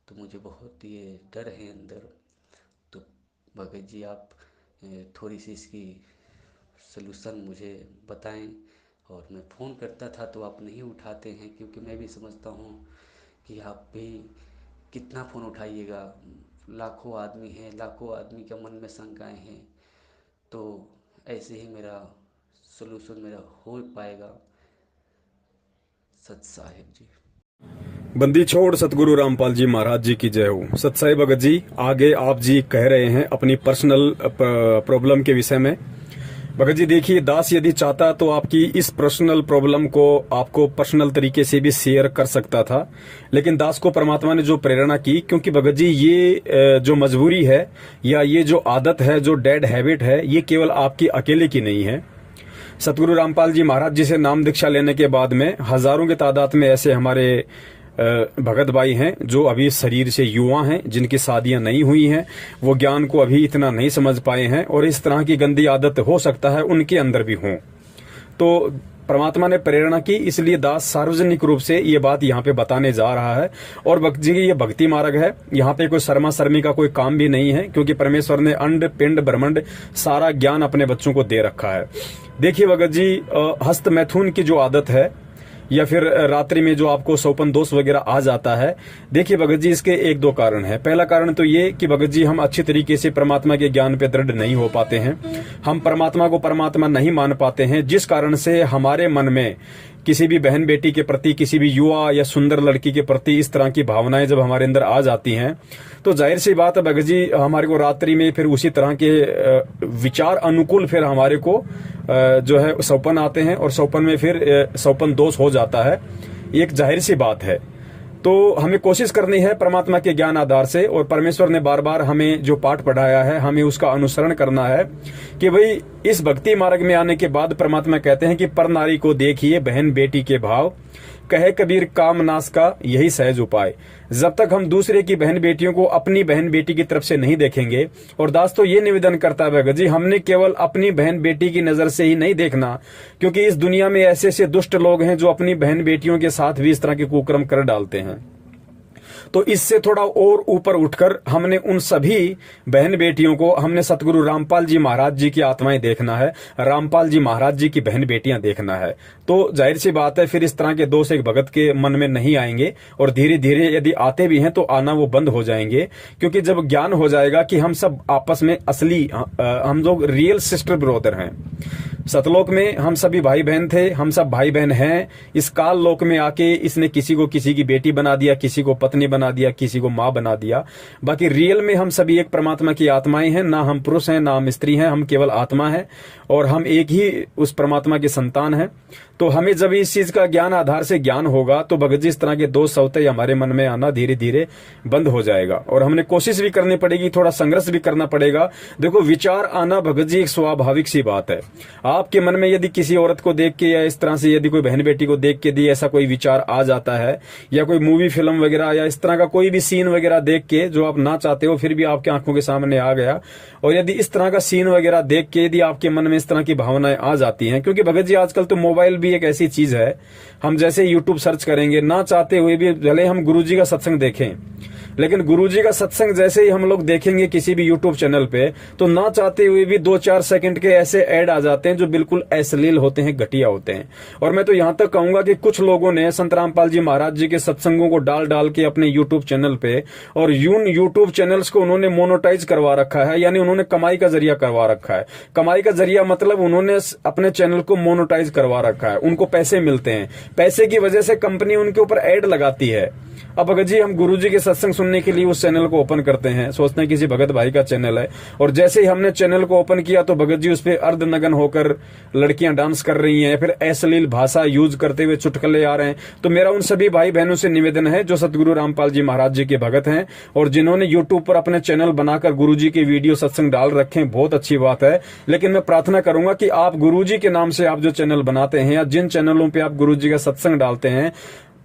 तो मुझे बहुत ये डर है अंदर। तो भगत जी आप थोड़ी सी इसकी सलूशन मुझे बताएं। और मैं फ़ोन करता था तो आप नहीं उठाते हैं, क्योंकि मैं भी समझता हूँ कि आप भी कितना फ़ोन उठाइएगा, लाखों आदमी हैं, लाखों आदमी के मन में शंकाएं हैं, तो ऐसे ही मेरा सलूशन मेरा हो पाएगा। सत साहिब जी। बंदी छोड़ सतगुरु रामपाल जी महाराज जी की जय हो। सत साई भगत जी, आगे आप जी कह रहे हैं अपनी पर्सनल प्रॉब्लम के विषय में। भगत जी देखिए, दास यदि चाहता तो आपकी इस पर्सनल प्रॉब्लम को आपको पर्सनल तरीके से भी शेयर कर सकता था, लेकिन दास को परमात्मा ने जो प्रेरणा की, क्योंकि भगत जी ये जो मजबूरी है या ये जो आदत है, जो डेड हैबिट है, ये केवल आपकी अकेले की नहीं है। सतगुरु रामपाल जी महाराज जी से नाम दीक्षा लेने के बाद में हजारों की तादाद में ऐसे हमारे भगत भाई हैं जो अभी शरीर से युवा हैं, जिनकी शादियां नहीं हुई हैं, वो ज्ञान को अभी इतना नहीं समझ पाए हैं और इस तरह की गंदी आदत हो सकता है उनके अंदर भी हो। तो परमात्मा ने प्रेरणा की, इसलिए दास सार्वजनिक रूप से ये बात यहाँ पे बताने जा रहा है। और भक्त जी ये भक्ति मार्ग है, यहाँ पे कोई शर्मा शर्मी का कोई काम भी नहीं है, क्योंकि परमेश्वर ने अंड पिंड ब्रह्मांड सारा ज्ञान अपने बच्चों को दे रखा है। देखिए भगत जी, हस्त मैथुन की जो आदत है या फिर रात्रि में जो आपको सौपन दोष वगैरह आ जाता है, देखिए भगत जी इसके एक दो कारण है। पहला कारण तो ये कि भगत जी हम अच्छी तरीके से परमात्मा के ज्ञान पे दृढ़ नहीं हो पाते हैं, हम परमात्मा को परमात्मा नहीं मान पाते हैं, जिस कारण से हमारे मन में किसी भी बहन बेटी के प्रति, किसी भी युवा या सुंदर लड़की के प्रति इस तरह की भावनाएं जब हमारे अंदर आ जाती हैं, तो जाहिर सी बात है भगत जी हमारे को रात्रि में फिर उसी तरह के विचार अनुकूल फिर हमारे को जो है सौपन आते हैं और सौपन में फिर सौपन दोष हो जाता है। एक जाहिर सी बात है। तो हमें कोशिश करनी है परमात्मा के ज्ञान आधार से, और परमेश्वर ने बार बार हमें जो पाठ पढ़ाया है हमें उसका अनुसरण करना है कि भाई इस भक्ति मार्ग में आने के बाद परमात्मा कहते हैं कि पर नारी को देखिए बहन बेटी के भाव, कहे कबीर काम नाश का यही सहज उपाय। जब तक हम दूसरे की बहन बेटियों को अपनी बहन बेटी की तरफ से नहीं देखेंगे, और दास तो ये निवेदन करता है भगत जी, हमने केवल अपनी बहन बेटी की नजर से ही नहीं देखना, क्योंकि इस दुनिया में ऐसे ऐसे दुष्ट लोग हैं जो अपनी बहन बेटियों के साथ भी इस तरह के कुकर्म कर डालते हैं। तो इससे थोड़ा और ऊपर उठकर हमने उन सभी बहन बेटियों को, हमने सतगुरु रामपाल जी महाराज जी की आत्माएं देखना है, रामपाल जी महाराज जी की बहन बेटियां देखना है। तो जाहिर सी बात है फिर इस तरह के दोष एक भगत के मन में नहीं आएंगे, और धीरे धीरे यदि आते भी हैं तो आना वो बंद हो जाएंगे, क्योंकि जब ज्ञान हो जाएगा कि हम सब आपस में असली, हम लोग रियल सिस्टर ब्रदर हैं। सतलोक में हम सभी भाई बहन थे, हम सब भाई बहन हैं। इस काल लोक में आके इसने किसी को किसी की बेटी बना दिया, किसी को पत्नी बना दिया, किसी को माँ बना दिया। बाकी रियल में हम सभी एक परमात्मा की आत्माएं हैं, ना हम पुरुष हैं ना हम स्त्री हैं, हम केवल आत्मा है और हम एक ही उस परमात्मा के संतान हैं। तो हमें जब इस चीज का ज्ञान आधार से ज्ञान होगा तो भगत जी इस तरह के दोष सौते हमारे मन में आना धीरे धीरे बंद हो जाएगा, और हमने कोशिश भी करनी पड़ेगी, थोड़ा संघर्ष भी करना पड़ेगा। देखो विचार आना भगत जी एक स्वाभाविक सी बात है। आपके मन में यदि किसी औरत को देख के या इस तरह से यदि कोई बहन बेटी को देख के ऐसा कोई विचार आ जाता है, या कोई मूवी फिल्म वगैरह या इस तरह का कोई भी सीन वगैरह देख के जो आप ना चाहते हो फिर भी आपके आंखों के सामने आ गया, और यदि इस तरह का सीन वगैरह देख के यदि आपके मन में इस तरह की भावनाएं आ जाती हैं, क्योंकि भगत जी आजकल तो मोबाइल भी एक ऐसी चीज है, हम जैसे यूट्यूब सर्च करेंगे ना चाहते हुए भी, भले हम गुरुजी का सत्संग देखें लेकिन गुरुजी का सत्संग जैसे ही हम लोग देखेंगे किसी भी यूट्यूब चैनल पे, तो ना चाहते हुए भी 2-4 सेकंड के ऐसे ऐड आ जाते हैं जो बिल्कुल अश्लील होते हैं, घटिया होते हैं। और मैं तो यहां तक कहूंगा कि कुछ लोगों ने संत रामपाल जी महाराज जी के सत्संगों को डाल डाल के अपने यूट्यूब चैनल पे, और यूट्यूब चैनल्स को उन्होंने मोनेटाइज करवा रखा है, यानी उन्होंने कमाई का जरिया करवा रखा है। कमाई का जरिया मतलब उन्होंने अपने चैनल को मोनेटाइज करवा रखा है, उनको पैसे मिलते हैं, पैसे की वजह से कंपनी उनके ऊपर ऐड लगाती है। अब भगत जी हम गुरुजी के सत्संग सुनने के लिए उस चैनल को ओपन करते हैं, सोचते हैं किसी भगत भाई का चैनल है, और जैसे ही हमने चैनल को ओपन किया तो भगत जी उस पर अर्धनग्न होकर लड़कियां डांस कर रही हैं, फिर अश्लील भाषा यूज करते हुए चुटकुले आ रहे हैं। तो मेरा उन सभी भाई बहनों से निवेदन है जो सतगुरु रामपाल जी महाराज जी के भगत हैं और जिन्होंने यूट्यूब पर अपने चैनल बनाकर गुरुजी के वीडियो सत्संग डाल रखे हैं, बहुत अच्छी बात है, लेकिन मैं प्रार्थना करूंगा कि आप गुरुजी के नाम से आप जो चैनल बनाते हैं या जिन चैनलों पे आप गुरुजी का सत्संग डालते हैं,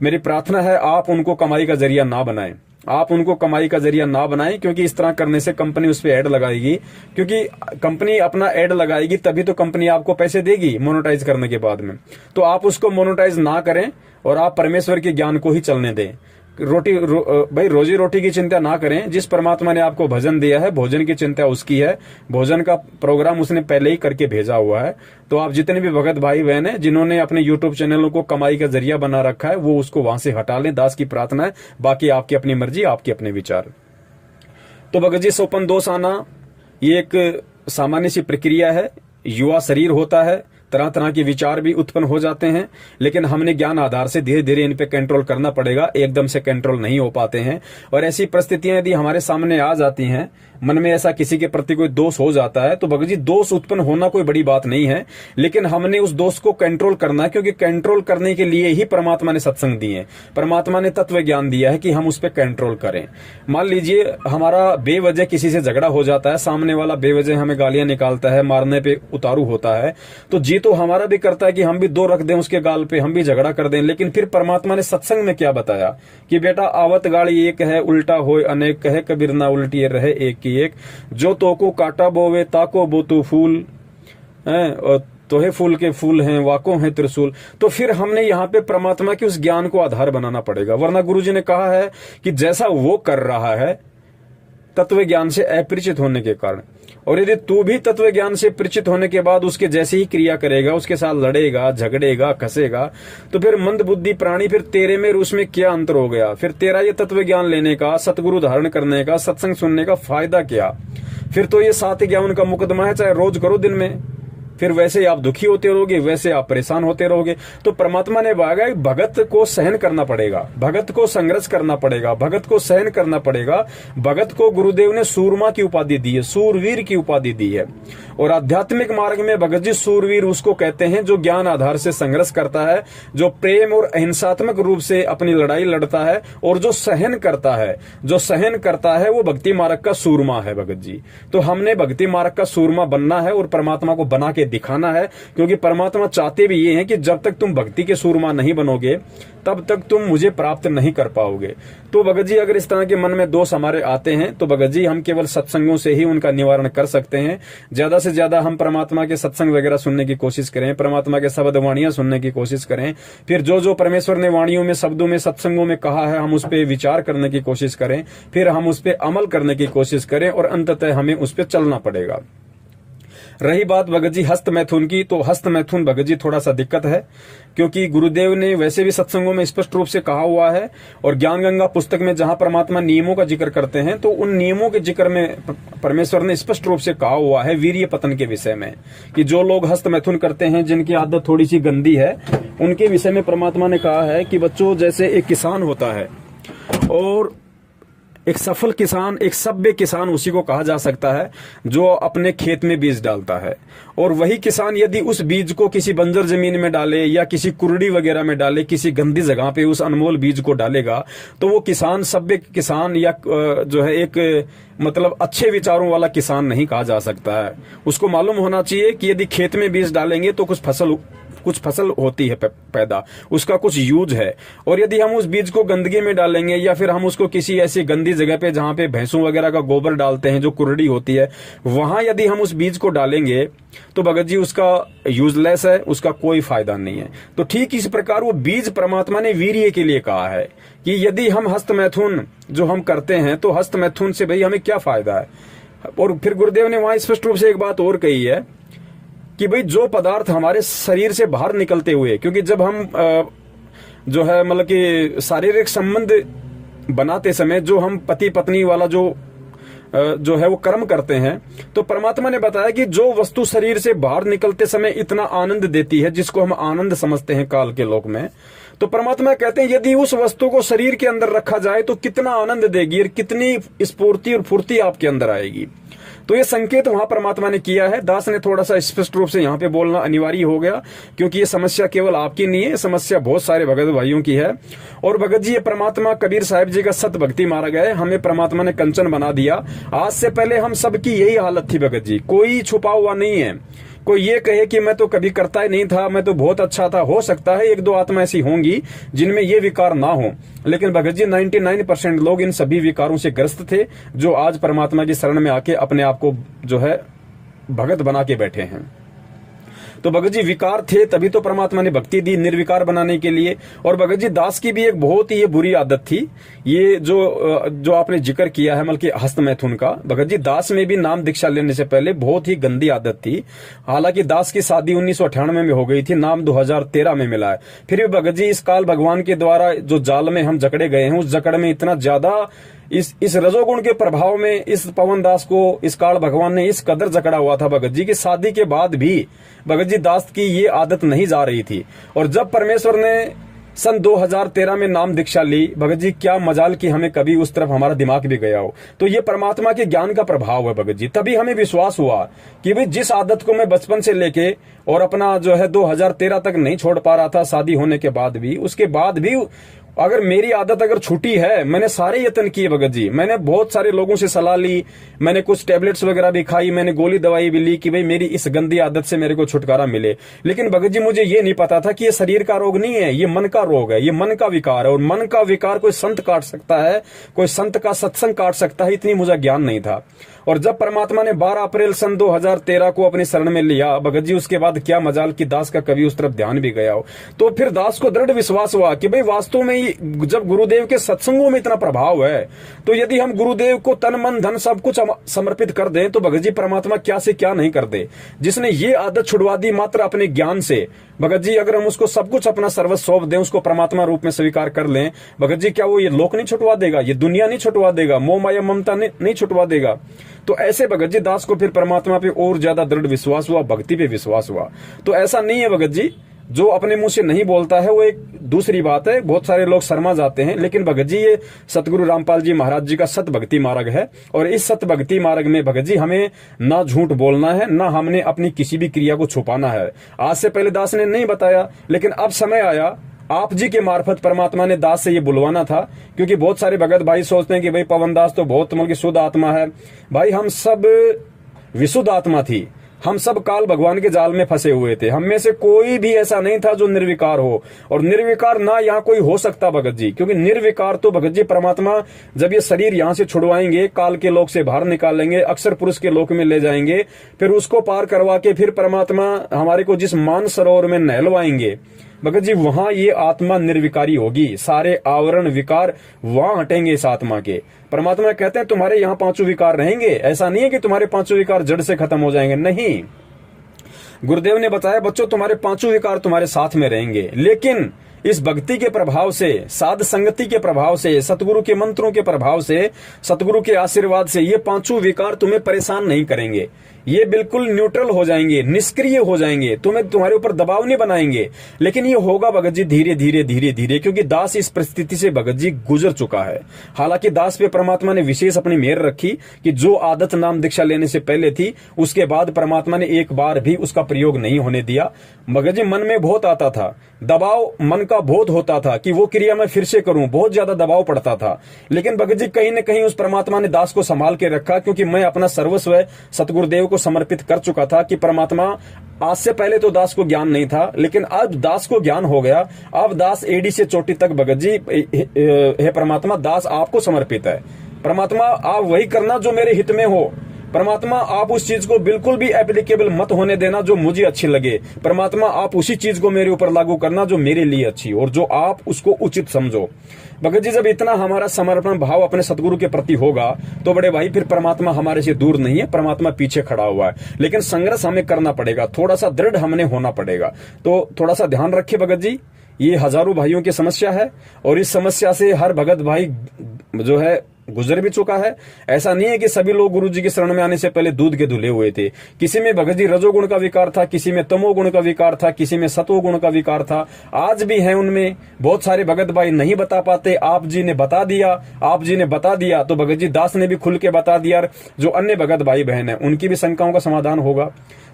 मेरी प्रार्थना है आप उनको कमाई का जरिया ना बनाएं। आप उनको कमाई का जरिया ना बनाएं, क्योंकि इस तरह करने से कंपनी उस पर ऐड लगाएगी, क्योंकि कंपनी अपना ऐड लगाएगी तभी तो कंपनी आपको पैसे देगी मोनेटाइज करने के बाद में। तो आप उसको मोनेटाइज ना करें और आप परमेश्वर के ज्ञान को ही चलने दें। भाई रोजी रोटी की चिंता ना करें, जिस परमात्मा ने आपको भजन दिया है भोजन की चिंता उसकी है, भोजन का प्रोग्राम उसने पहले ही करके भेजा हुआ है। तो आप जितने भी भगत भाई बहन हैं जिन्होंने अपने यूट्यूब चैनलों को कमाई का जरिया बना रखा है, वो उसको वहां से हटा लें, दास की प्रार्थना है। बाकी आपकी अपनी मर्जी, आपके अपने विचार। तो भगत जी सोपन दोष आना ये एक सामान्य सी प्रक्रिया है, युवा शरीर होता है, तरह तरह के विचार भी उत्पन्न हो जाते हैं, लेकिन हमने ज्ञान आधार से धीरे धीरे इन पे कंट्रोल करना पड़ेगा, एकदम से कंट्रोल नहीं हो पाते हैं। और ऐसी परिस्थितियां यदि हमारे सामने आ जाती हैं, मन में ऐसा किसी के प्रति कोई दोष हो जाता है, तो भगत जी दोष उत्पन्न होना कोई बड़ी बात नहीं है, लेकिन हमने उस दोष को कंट्रोल करना है, क्योंकि कंट्रोल करने के लिए ही परमात्मा ने सत्संग दिए, परमात्मा ने तत्व ज्ञान दिया है कि हम उस पर कंट्रोल करें। मान लीजिए हमारा बेवजह किसी से झगड़ा हो जाता है, सामने वाला बेवजह हमें गालियां निकालता है, मारने पे उतारू होता है, तो जी तो हमारा भी करता है कि हम भी 2 रख दें उसके गाल पे, हम भी झगड़ा कर दें। लेकिन फिर परमात्मा ने सत्संग में क्या बताया कि बेटा आवत गाड़ी एक है, उल्टा होए अनेक, कहे कबीर ना उल्टी रहे एक की एक, जो तो को काटा बोवे ताको बोतु फूल है, और तोहे फूल के फूल हैं, वाको हैं त्रिशूल। तो फिर हमने यहाँ पे परमात्मा के उस ज्ञान को आधार बनाना पड़ेगा, वरना गुरुजी ने कहा है कि जैसा वो कर रहा है तत्व ज्ञान से अपरिचित होने के कारण, और यदि तू भी तत्व ज्ञान से परिचित होने के बाद उसके जैसे ही क्रिया करेगा, उसके साथ लड़ेगा, झगड़ेगा, खसेगा, तो फिर मंद बुद्धि प्राणी, फिर तेरे में उसमें क्या अंतर हो गया? फिर तेरा ये तत्व ज्ञान लेने का, सतगुरु धारण करने का, सत्संग सुनने का फायदा क्या? फिर तो ये 7 ज्ञान का मुकदमा है, चाहे रोज करो दिन में, फिर वैसे ही आप दुखी होते रहोगे, वैसे आप परेशान होते रहोगे। तो परमात्मा ने कहा भगत को सहन करना पड़ेगा, भगत को संघर्ष करना पड़ेगा, भगत को सहन करना पड़ेगा। भगत को गुरुदेव ने सूरमा की उपाधि दी है, सूरवीर की उपाधि दी है। और आध्यात्मिक मार्ग में भगत जी सूरवीर उसको कहते हैं जो ज्ञान आधार से संघर्ष करता है, जो प्रेम और अहिंसात्मक रूप से अपनी लड़ाई लड़ता है, और जो सहन करता है, जो सहन करता है वो भक्ति मार्ग का सूरमा है भगत जी। तो हमने भक्ति मार्ग का सूरमा बनना है और परमात्मा को बना के दिखाना है, क्योंकि परमात्मा चाहते भी ये हैं कि जब तक तुम भक्ति के सूरमा नहीं बनोगे तब तक तुम मुझे प्राप्त नहीं कर पाओगे। तो भगत जी अगर इस तरह के मन में दोष हमारे आते हैं तो भगत जी हम केवल सत्संगों से ही उनका निवारण कर सकते हैं। ज्यादा से ज्यादा हम परमात्मा के सत्संग वगैरह सुनने की कोशिश करें, परमात्मा के शब्द वाणियां सुनने की कोशिश करें, फिर जो जो परमेश्वर ने वाणियों में, शब्दों में, सत्संगों में कहा है हम उस पर विचार करने की कोशिश करें, फिर हम उस पर अमल करने की कोशिश करें, और अंततः हमें उस पर चलना पड़ेगा। रही बात भगत जी हस्त मैथुन की, तो हस्त मैथुन भगत जी थोड़ा सा दिक्कत है, क्योंकि गुरुदेव ने वैसे भी सत्संगों में स्पष्ट रूप से कहा हुआ है, और ज्ञान गंगा पुस्तक में जहां परमात्मा नियमों का जिक्र करते हैं तो उन नियमों के जिक्र में परमेश्वर ने स्पष्ट रूप से कहा हुआ है वीर्य पतन के विषय में, कि जो लोग हस्त मैथुन करते हैं, जिनकी आदत थोड़ी सी गंदी है, उनके विषय में परमात्मा ने कहा है कि बच्चों जैसे एक किसान होता है, और एक सफल किसान, एक सभ्य किसान उसी को कहा जा सकता है जो अपने खेत में बीज डालता है। और वही किसान यदि उस बीज को किसी बंजर जमीन में डाले या किसी कुरड़ी वगैरह में डाले, किसी गंदी जगह पे उस अनमोल बीज को डालेगा, तो वो किसान सभ्य किसान या जो है एक मतलब अच्छे विचारों वाला किसान नहीं कहा जा सकता है। उसको मालूम होना चाहिए कि यदि खेत में बीज डालेंगे तो कुछ फसल कुछ फसल होती है पैदा, उसका कुछ यूज है, और यदि हम उस बीज को गंदगी में डालेंगे या फिर हम उसको किसी ऐसी गंदी जगह पे जहां पे भैंसों वगैरह का गोबर डालते हैं, जो कुरड़ी होती है, वहां यदि हम उस बीज को डालेंगे तो भगत जी उसका यूजलेस है, उसका कोई फायदा नहीं है। तो ठीक इस प्रकार वो बीज परमात्मा ने वीर्य के लिए कहा है कि यदि हम हस्त मैथुन जो हम करते हैं तो हस्त मैथुन से भाई हमें क्या फायदा है। और फिर गुरुदेव ने वहां स्पष्ट रूप से एक बात और कही है कि भाई जो पदार्थ हमारे शरीर से बाहर निकलते हुए, क्योंकि जब हम जो है मतलब कि शारीरिक संबंध बनाते समय जो हम पति पत्नी वाला जो है वो कर्म करते हैं, तो परमात्मा ने बताया कि जो वस्तु शरीर से बाहर निकलते समय इतना आनंद देती है, जिसको हम आनंद समझते हैं काल के लोक में, तो परमात्मा कहते हैं यदि उस वस्तु को शरीर के अंदर रखा जाए तो कितना आनंद देगी और कितनी स्फूर्ति और फुर्ती आपके अंदर आएगी। तो ये संकेत वहां परमात्मा ने किया है। दास ने थोड़ा सा स्पष्ट रूप से यहाँ पे बोलना अनिवार्य हो गया, क्योंकि ये समस्या केवल आपकी नहीं है, समस्या बहुत सारे भगत भाइयों की है। और भगत जी, ये परमात्मा कबीर साहिब जी का सत भक्ति मारा गया है, हमें परमात्मा ने कंचन बना दिया। आज से पहले हम सबकी यही हालत थी भगत जी, कोई छुपा हुआ नहीं है। कोई ये कहे कि मैं तो कभी करता ही नहीं था, मैं तो बहुत अच्छा था, हो सकता है एक दो आत्मा ऐसी होंगी जिनमें ये विकार ना हो, लेकिन भगत जी 99% लोग इन सभी विकारों से ग्रस्त थे, जो आज परमात्मा की शरण में आके अपने आप को जो है भगत बना के बैठे हैं। तो भगत जी विकार थे, तभी तो परमात्मा ने भक्ति दी निर्विकार बनाने के लिए। और भगत जी दास की भी एक बहुत ही ये बुरी आदत थी, ये जो आपने जिक्र किया है मतलब कि हस्त मैथुन का। भगत जी दास में भी नाम दीक्षा लेने से पहले बहुत ही गंदी आदत थी। हालांकि दास की शादी 1998 में हो गई थी, नाम 2013 में मिला है। फिर भी भगत जी इस काल भगवान के द्वारा जो जाल में हम जकड़े गए हैं, उस जकड़ में इतना ज्यादा इस रजोगुण के प्रभाव में इस पवन दास को इस काल भगवान ने इस कदर जकड़ा हुआ था भगत जी की शादी के बाद भी भगत जी दास की ये आदत नहीं जा रही थी। और जब परमेश्वर ने सन 2013 में नाम दीक्षा ली, भगत जी क्या मजाल कि हमें कभी उस तरफ हमारा दिमाग भी गया हो। तो ये परमात्मा के ज्ञान का प्रभाव है भगत जी। तभी हमें विश्वास हुआ कि भाई जिस आदत को मैं बचपन से लेके और अपना जो है 2013 तक नहीं छोड़ पा रहा था, शादी होने के बाद भी, उसके बाद भी अगर मेरी आदत अगर छूटी है, मैंने सारे यत्न किए भगत जी, मैंने बहुत सारे लोगों से सलाह ली, मैंने कुछ टेबलेट्स वगैरह भी खाई, मैंने गोली दवाई भी ली कि भाई मेरी इस गंदी आदत से मेरे को छुटकारा मिले। लेकिन भगत जी मुझे ये नहीं पता था कि ये शरीर का रोग नहीं है, ये मन का रोग है, ये मन का विकार है। और मन का विकार कोई संत काट सकता है, कोई संत का सत्संग काट सकता है, इतनी मुझे ज्ञान नहीं था। और जब परमात्मा ने 12 अप्रैल सन 2013 को अपनी शरण में लिया भगत जी, उसके बाद क्या मजाल कि दास का कभी उस तरफ ध्यान भी गया हो। तो फिर दास को दृढ़ विश्वास हुआ कि भाई वास्तव में जब गुरुदेव के सत्संगों में इतना प्रभाव है, तो यदि हम गुरुदेव को तन मन धन सब कुछ समर्पित कर दें तो भगत जी परमात्मा क्या से क्या नहीं कर दे। जिसने ये आदत छुड़वा दी मात्र अपने ज्ञान से, भगत जी अगर हम उसको सब कुछ अपना सर्वस्व सौंप दें, उसको परमात्मा रूप में स्वीकार कर लें, भगत जी क्या वो ये लोक नहीं छुटवा देगा, ये दुनिया नहीं छुटवा देगा, मोह माया ममता नहीं छुटवा देगा। तो ऐसे भगत जी दास को फिर परमात्मा पे और ज्यादा दृढ़ विश्वास हुआ, भक्ति पे विश्वास हुआ। तो ऐसा नहीं है भगत जी, जो अपने मुंह से नहीं बोलता है वो एक दूसरी बात है, बहुत सारे लोग शर्मा जाते हैं। लेकिन भगत जी ये सतगुरु रामपाल जी महाराज जी का सत भक्ति मार्ग है, और इस सत भक्ति मार्ग में भगत जी हमें ना झूठ बोलना है, ना हमने अपनी किसी भी क्रिया को छुपाना है। आज से पहले दास ने नहीं बताया, लेकिन अब समय आया, आप जी के मार्फत परमात्मा ने दास से ये बुलवाना था। क्योंकि बहुत सारे भगत भाई सोचते हैं कि भाई पवन दास तो बहुत मतलब की शुद्ध आत्मा है। भाई हम सब विशुद्ध आत्मा थी, हम सब काल भगवान के जाल में फंसे हुए थे। हम में से कोई भी ऐसा नहीं था जो निर्विकार हो, और निर्विकार ना यहाँ कोई हो सकता भगत जी, क्योंकि निर्विकार तो भगत जी परमात्मा जब ये शरीर यहाँ से छुड़वाएंगे, काल के लोक से बाहर निकालेंगे, अक्षर पुरुष के लोक में ले जाएंगे, फिर उसको पार करवा के फिर परमात्मा हमारे को जिस मान सरोवर में नहलवाएंगे भगत जी, वहां ये आत्मा निर्विकारी होगी। सारे आवरण विकार वहां हटेंगे इस आत्मा के। परमात्मा कहते हैं तुम्हारे यहाँ 5 विकार रहेंगे। ऐसा नहीं है कि तुम्हारे 5 विकार जड़ से खत्म हो जाएंगे, नहीं। गुरुदेव ने बताया बच्चों तुम्हारे 5 विकार तुम्हारे साथ में रहेंगे, लेकिन इस भक्ति के प्रभाव से, साध संगति के प्रभाव से, सतगुरु के मंत्रों के प्रभाव से, सतगुरु के आशीर्वाद से ये 5 विकार तुम्हें परेशान नहीं करेंगे। ये बिल्कुल न्यूट्रल हो जाएंगे, निष्क्रिय हो जाएंगे, तुम्हारे ऊपर दबाव नहीं बनाएंगे। लेकिन ये होगा भगत जी धीरे धीरे धीरे धीरे, क्योंकि दास इस परिस्थिति से भगत जी गुजर चुका है। हालांकि दास पे परमात्मा ने विशेष अपनी मेहर रखी कि जो आदत नाम दीक्षा लेने से पहले थी, उसके बाद परमात्मा ने एक बार भी उसका प्रयोग नहीं होने दिया। भगत जी मन में बहुत आता था, दबाव मन का बहुत होता था कि वो क्रिया मैं फिर से करूं, बहुत ज्यादा दबाव पड़ता था। लेकिन भगत जी कहीं न कहीं उस परमात्मा ने दास को संभाल के रखा, क्योंकि मैं अपना सर्वस्व सतगुरुदेव को समर्पित कर चुका था कि परमात्मा, आज से पहले तो दास को ज्ञान नहीं था, लेकिन अब दास को ज्ञान हो गया। अब दास एडी से चोटी तक भगत जी, हे परमात्मा, दास आपको समर्पित है। परमात्मा आप वही करना जो मेरे हित में हो। परमात्मा आप उस चीज को बिल्कुल भी एप्लीकेबल मत होने देना जो मुझे अच्छी लगे। परमात्मा आप उसी चीज को मेरे ऊपर लागू करना जो मेरे लिए अच्छी और जो आप उसको उचित समझो। भगत जी जब इतना हमारा समर्पण भाव अपने सतगुरु के प्रति होगा तो बड़े भाई फिर परमात्मा हमारे से दूर नहीं है, परमात्मा पीछे खड़ा हुआ है। लेकिन संघर्ष हमें करना पड़ेगा, थोड़ा सा दृढ़ हमने होना पड़ेगा। तो थोड़ा सा ध्यान रखिए भगत जी, ये हजारों भाइयों की समस्या है और इस समस्या से हर भगत भाई जो है गुजर भी चुका है। ऐसा नहीं है कि सभी लोग गुरुजी के शरण में आने से पहले दूध के धुले हुए थे। किसी में भगत जी रजोगुण का विकार था, किसी में तमोगुण का विकार था, किसी में सतोगुण का विकार था। आज भी है उनमें। बहुत सारे भगत भाई नहीं बता पाते, आप जी ने बता दिया, आप जी ने बता दिया तो भगत जी दास ने भी खुल के बता दिया। जो अन्य भगत भाई बहन है उनकी भी शंकाओं का समाधान होगा।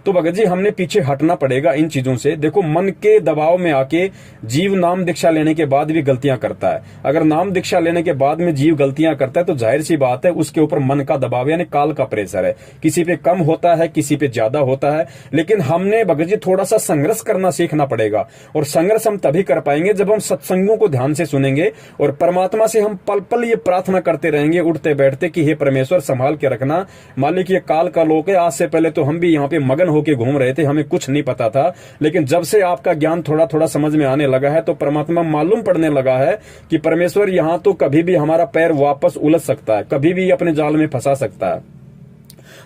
तो भगत जी हमने पीछे हटना पड़ेगा इन चीजों से। देखो, मन के दबाव में आके जीव नाम दीक्षा लेने के बाद भी गलतियां करता है। अगर नाम दीक्षा लेने के बाद में जीव गलतियां करता है तो जाहिर सी बात है उसके ऊपर मन का दबाव यानी काल का प्रेशर है। किसी पे कम होता है, किसी पे ज्यादा होता है। लेकिन हमने भगत जी थोड़ा सा संघर्ष करना सीखना पड़ेगा और संघर्ष हम तभी कर पाएंगे जब हम सत्संगों को ध्यान से सुनेंगे और परमात्मा से हम पल पल ये प्रार्थना करते रहेंगे उठते बैठते कि हे परमेश्वर संभाल के रखना, मालिक ये काल का लोक है। आज से पहले तो हम भी यहाँ पे मगन होके घूम रहे थे, हमें कुछ नहीं पता था। लेकिन जब से आपका ज्ञान थोड़ा थोड़ा समझ में आने लगा है तो परमात्मा मालूम पड़ने लगा है कि परमेश्वर यहाँ तो कभी भी हमारा पैर वापस उलझ सकता है, कभी भी अपने जाल में फंसा सकता है।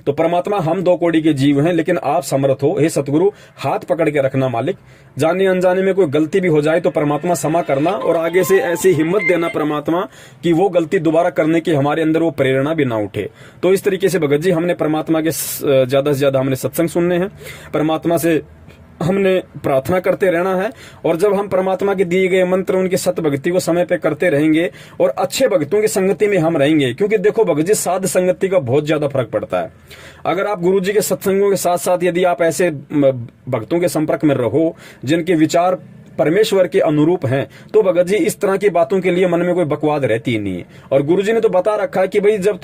तो परमात्मा हम दो कोड़ी के जीव हैं, लेकिन आप समर्थ हो। हे सतगुरु, हाथ पकड़ के रखना मालिक। जाने अनजाने में कोई गलती भी हो जाए तो परमात्मा क्षमा करना और आगे से ऐसी हिम्मत देना परमात्मा कि वो गलती दोबारा करने की हमारे अंदर वो प्रेरणा भी ना उठे। तो इस तरीके से भगत जी हमने परमात्मा के ज्यादा से ज्यादा हमने सत्संग सुनने हैं, परमात्मा से हमने प्रार्थना करते रहना है। और जब हम परमात्मा के दिए गए मंत्र, उनकी सत भक्ति को समय पे करते रहेंगे और अच्छे भक्तों की संगति में हम रहेंगे, क्योंकि देखो भगत जी साध संगति का बहुत ज्यादा फर्क पड़ता है। अगर आप गुरुजी के सत्संगों के साथ साथ यदि आप ऐसे भक्तों के संपर्क में रहो जिनके विचार परमेश्वर के अनुरूप हैं तो भगत जी इस तरह की बातों के लिए मन में कोई बकवाद रहती ही नहीं है। और गुरुजी ने तो बता रखा है कि भाई जब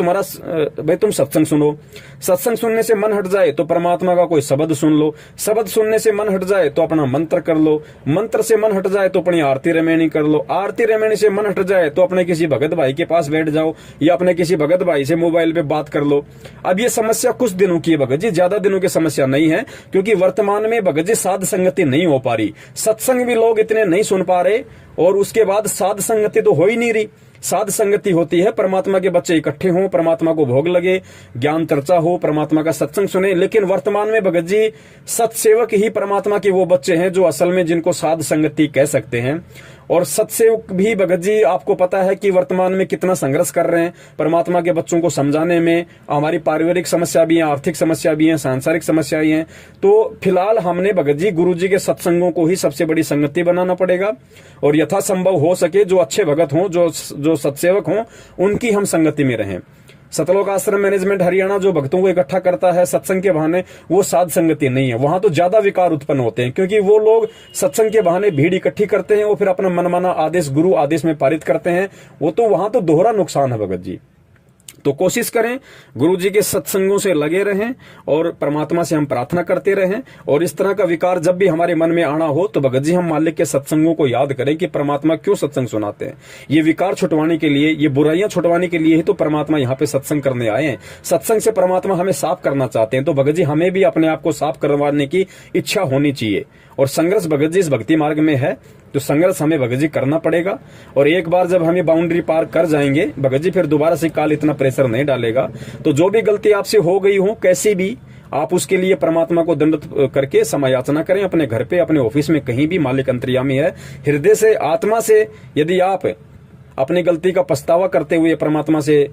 तुम सत्संग सुनो, सत्संग सुनने से मन हट जाए तो परमात्मा का कोई शब्द सुन लो, शब्द सुनने से मन हट जाए तो अपना मंत्र कर लो, मंत्र से मन हट जाए तो अपनी आरती रमैनी कर लो, आरती रमैनी से मन हट जाए तो अपने किसी भगत भाई के पास बैठ जाओ या अपने किसी भगत भाई से मोबाइल पे बात कर लो। अब ये समस्या कुछ दिनों की है भगत जी, ज्यादा दिनों की समस्या नहीं है, क्योंकि वर्तमान में भगत जी साध संगति नहीं हो पा रही, सत्संग भी लोग इतने नहीं सुन पा रहे और उसके बाद साध संगति तो हो ही नहीं रही। साध संगति होती है परमात्मा के बच्चे इकट्ठे हों, परमात्मा को भोग लगे, ज्ञान चर्चा हो, परमात्मा का सत्संग सुने। लेकिन वर्तमान में भगत जी सत्सेवक ही परमात्मा के वो बच्चे हैं जो असल में जिनको साध संगति कह सकते हैं। और सत्सेवक भी भगत जी आपको पता है कि वर्तमान में कितना संघर्ष कर रहे हैं परमात्मा के बच्चों को समझाने में। हमारी पारिवारिक समस्या भी है, आर्थिक समस्या भी है, सांसारिक समस्या भी है। तो फिलहाल हमने भगत जी गुरु जी के सत्संगों को ही सबसे बड़ी संगति बनाना पड़ेगा और यथासंभव हो सके जो अच्छे भगत हों, जो सत्सेवक हों, उनकी हम संगति में रहें। सतलोक आश्रम मैनेजमेंट हरियाणा जो भक्तों को इकट्ठा करता है सत्संग के बहाने, वो साध संगति नहीं है। वहां तो ज्यादा विकार उत्पन्न होते हैं, क्योंकि वो लोग सत्संग के बहाने भीड़ इकट्ठी करते हैं और फिर अपना मनमाना आदेश गुरु आदेश में पारित करते हैं। वो तो वहां तो दोहरा नुकसान है भगत जी। तो कोशिश करें गुरु जी के सत्संगों से लगे रहें और परमात्मा से हम प्रार्थना करते रहें। और इस तरह का विकार जब भी हमारे मन में आना हो तो भगत जी हम मालिक के सत्संगों को याद करें कि परमात्मा क्यों सत्संग सुनाते हैं। ये विकार छुटवाने के लिए, ये बुराइयां छुटवाने के लिए ही तो परमात्मा यहाँ पे सत्संग करने आए हैं। सत्संग से परमात्मा हमें साफ करना चाहते हैं। तो भगत जी हमें भी अपने आप को साफ करवाने की इच्छा होनी चाहिए। और संघर्ष भगत जी इस भक्ति मार्ग में है तो संघर्ष हमें भगत जी करना पड़ेगा। और एक बार जब हम ये बाउंड्री पार कर जाएंगे भगत जी, फिर दोबारा से काल इतना प्रेशर नहीं डालेगा। तो जो भी गलती आपसे हो गई हो कैसी भी, आप उसके लिए परमात्मा को दंडित करके समायाचना करें अपने घर पे, अपने ऑफिस में, कहीं भी। मालिक अंतर्यामी है। हृदय से, आत्मा से यदि आप अपनी गलती का पछतावा करते हुए परमात्मा से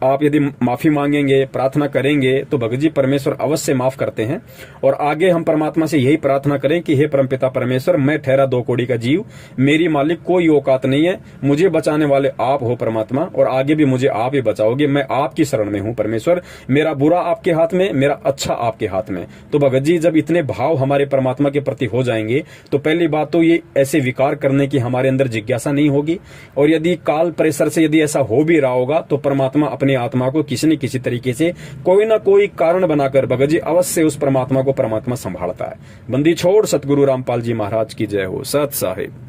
आप यदि माफी मांगेंगे, प्रार्थना करेंगे तो भगत जी परमेश्वर अवश्य माफ करते हैं। और आगे हम परमात्मा से यही प्रार्थना करें कि हे परमपिता परमेश्वर, मैं ठहरा 2 कौड़ी का जीव, मेरी मालिक कोई औकात नहीं है, मुझे बचाने वाले आप हो परमात्मा, और आगे भी मुझे आप ही बचाओगे। मैं आपकी शरण में हूं परमेश्वर, मेरा बुरा आपके हाथ में, मेरा अच्छा आपके हाथ में। तो भगत जी जब इतने भाव हमारे परमात्मा के प्रति हो जाएंगे तो पहली बात तो ये ऐसे विकार करने की हमारे अंदर जिज्ञासा नहीं होगी। और यदि काल प्रेशर से यदि ऐसा हो भी रहा होगा तो परमात्मा अपनी आत्मा को किसी न किसी तरीके से कोई ना कोई कारण बनाकर भगत जी अवश्य उस परमात्मा को परमात्मा संभालता है। बंदी छोड़ सतगुरु रामपाल जी महाराज की जय हो। सत साहिब।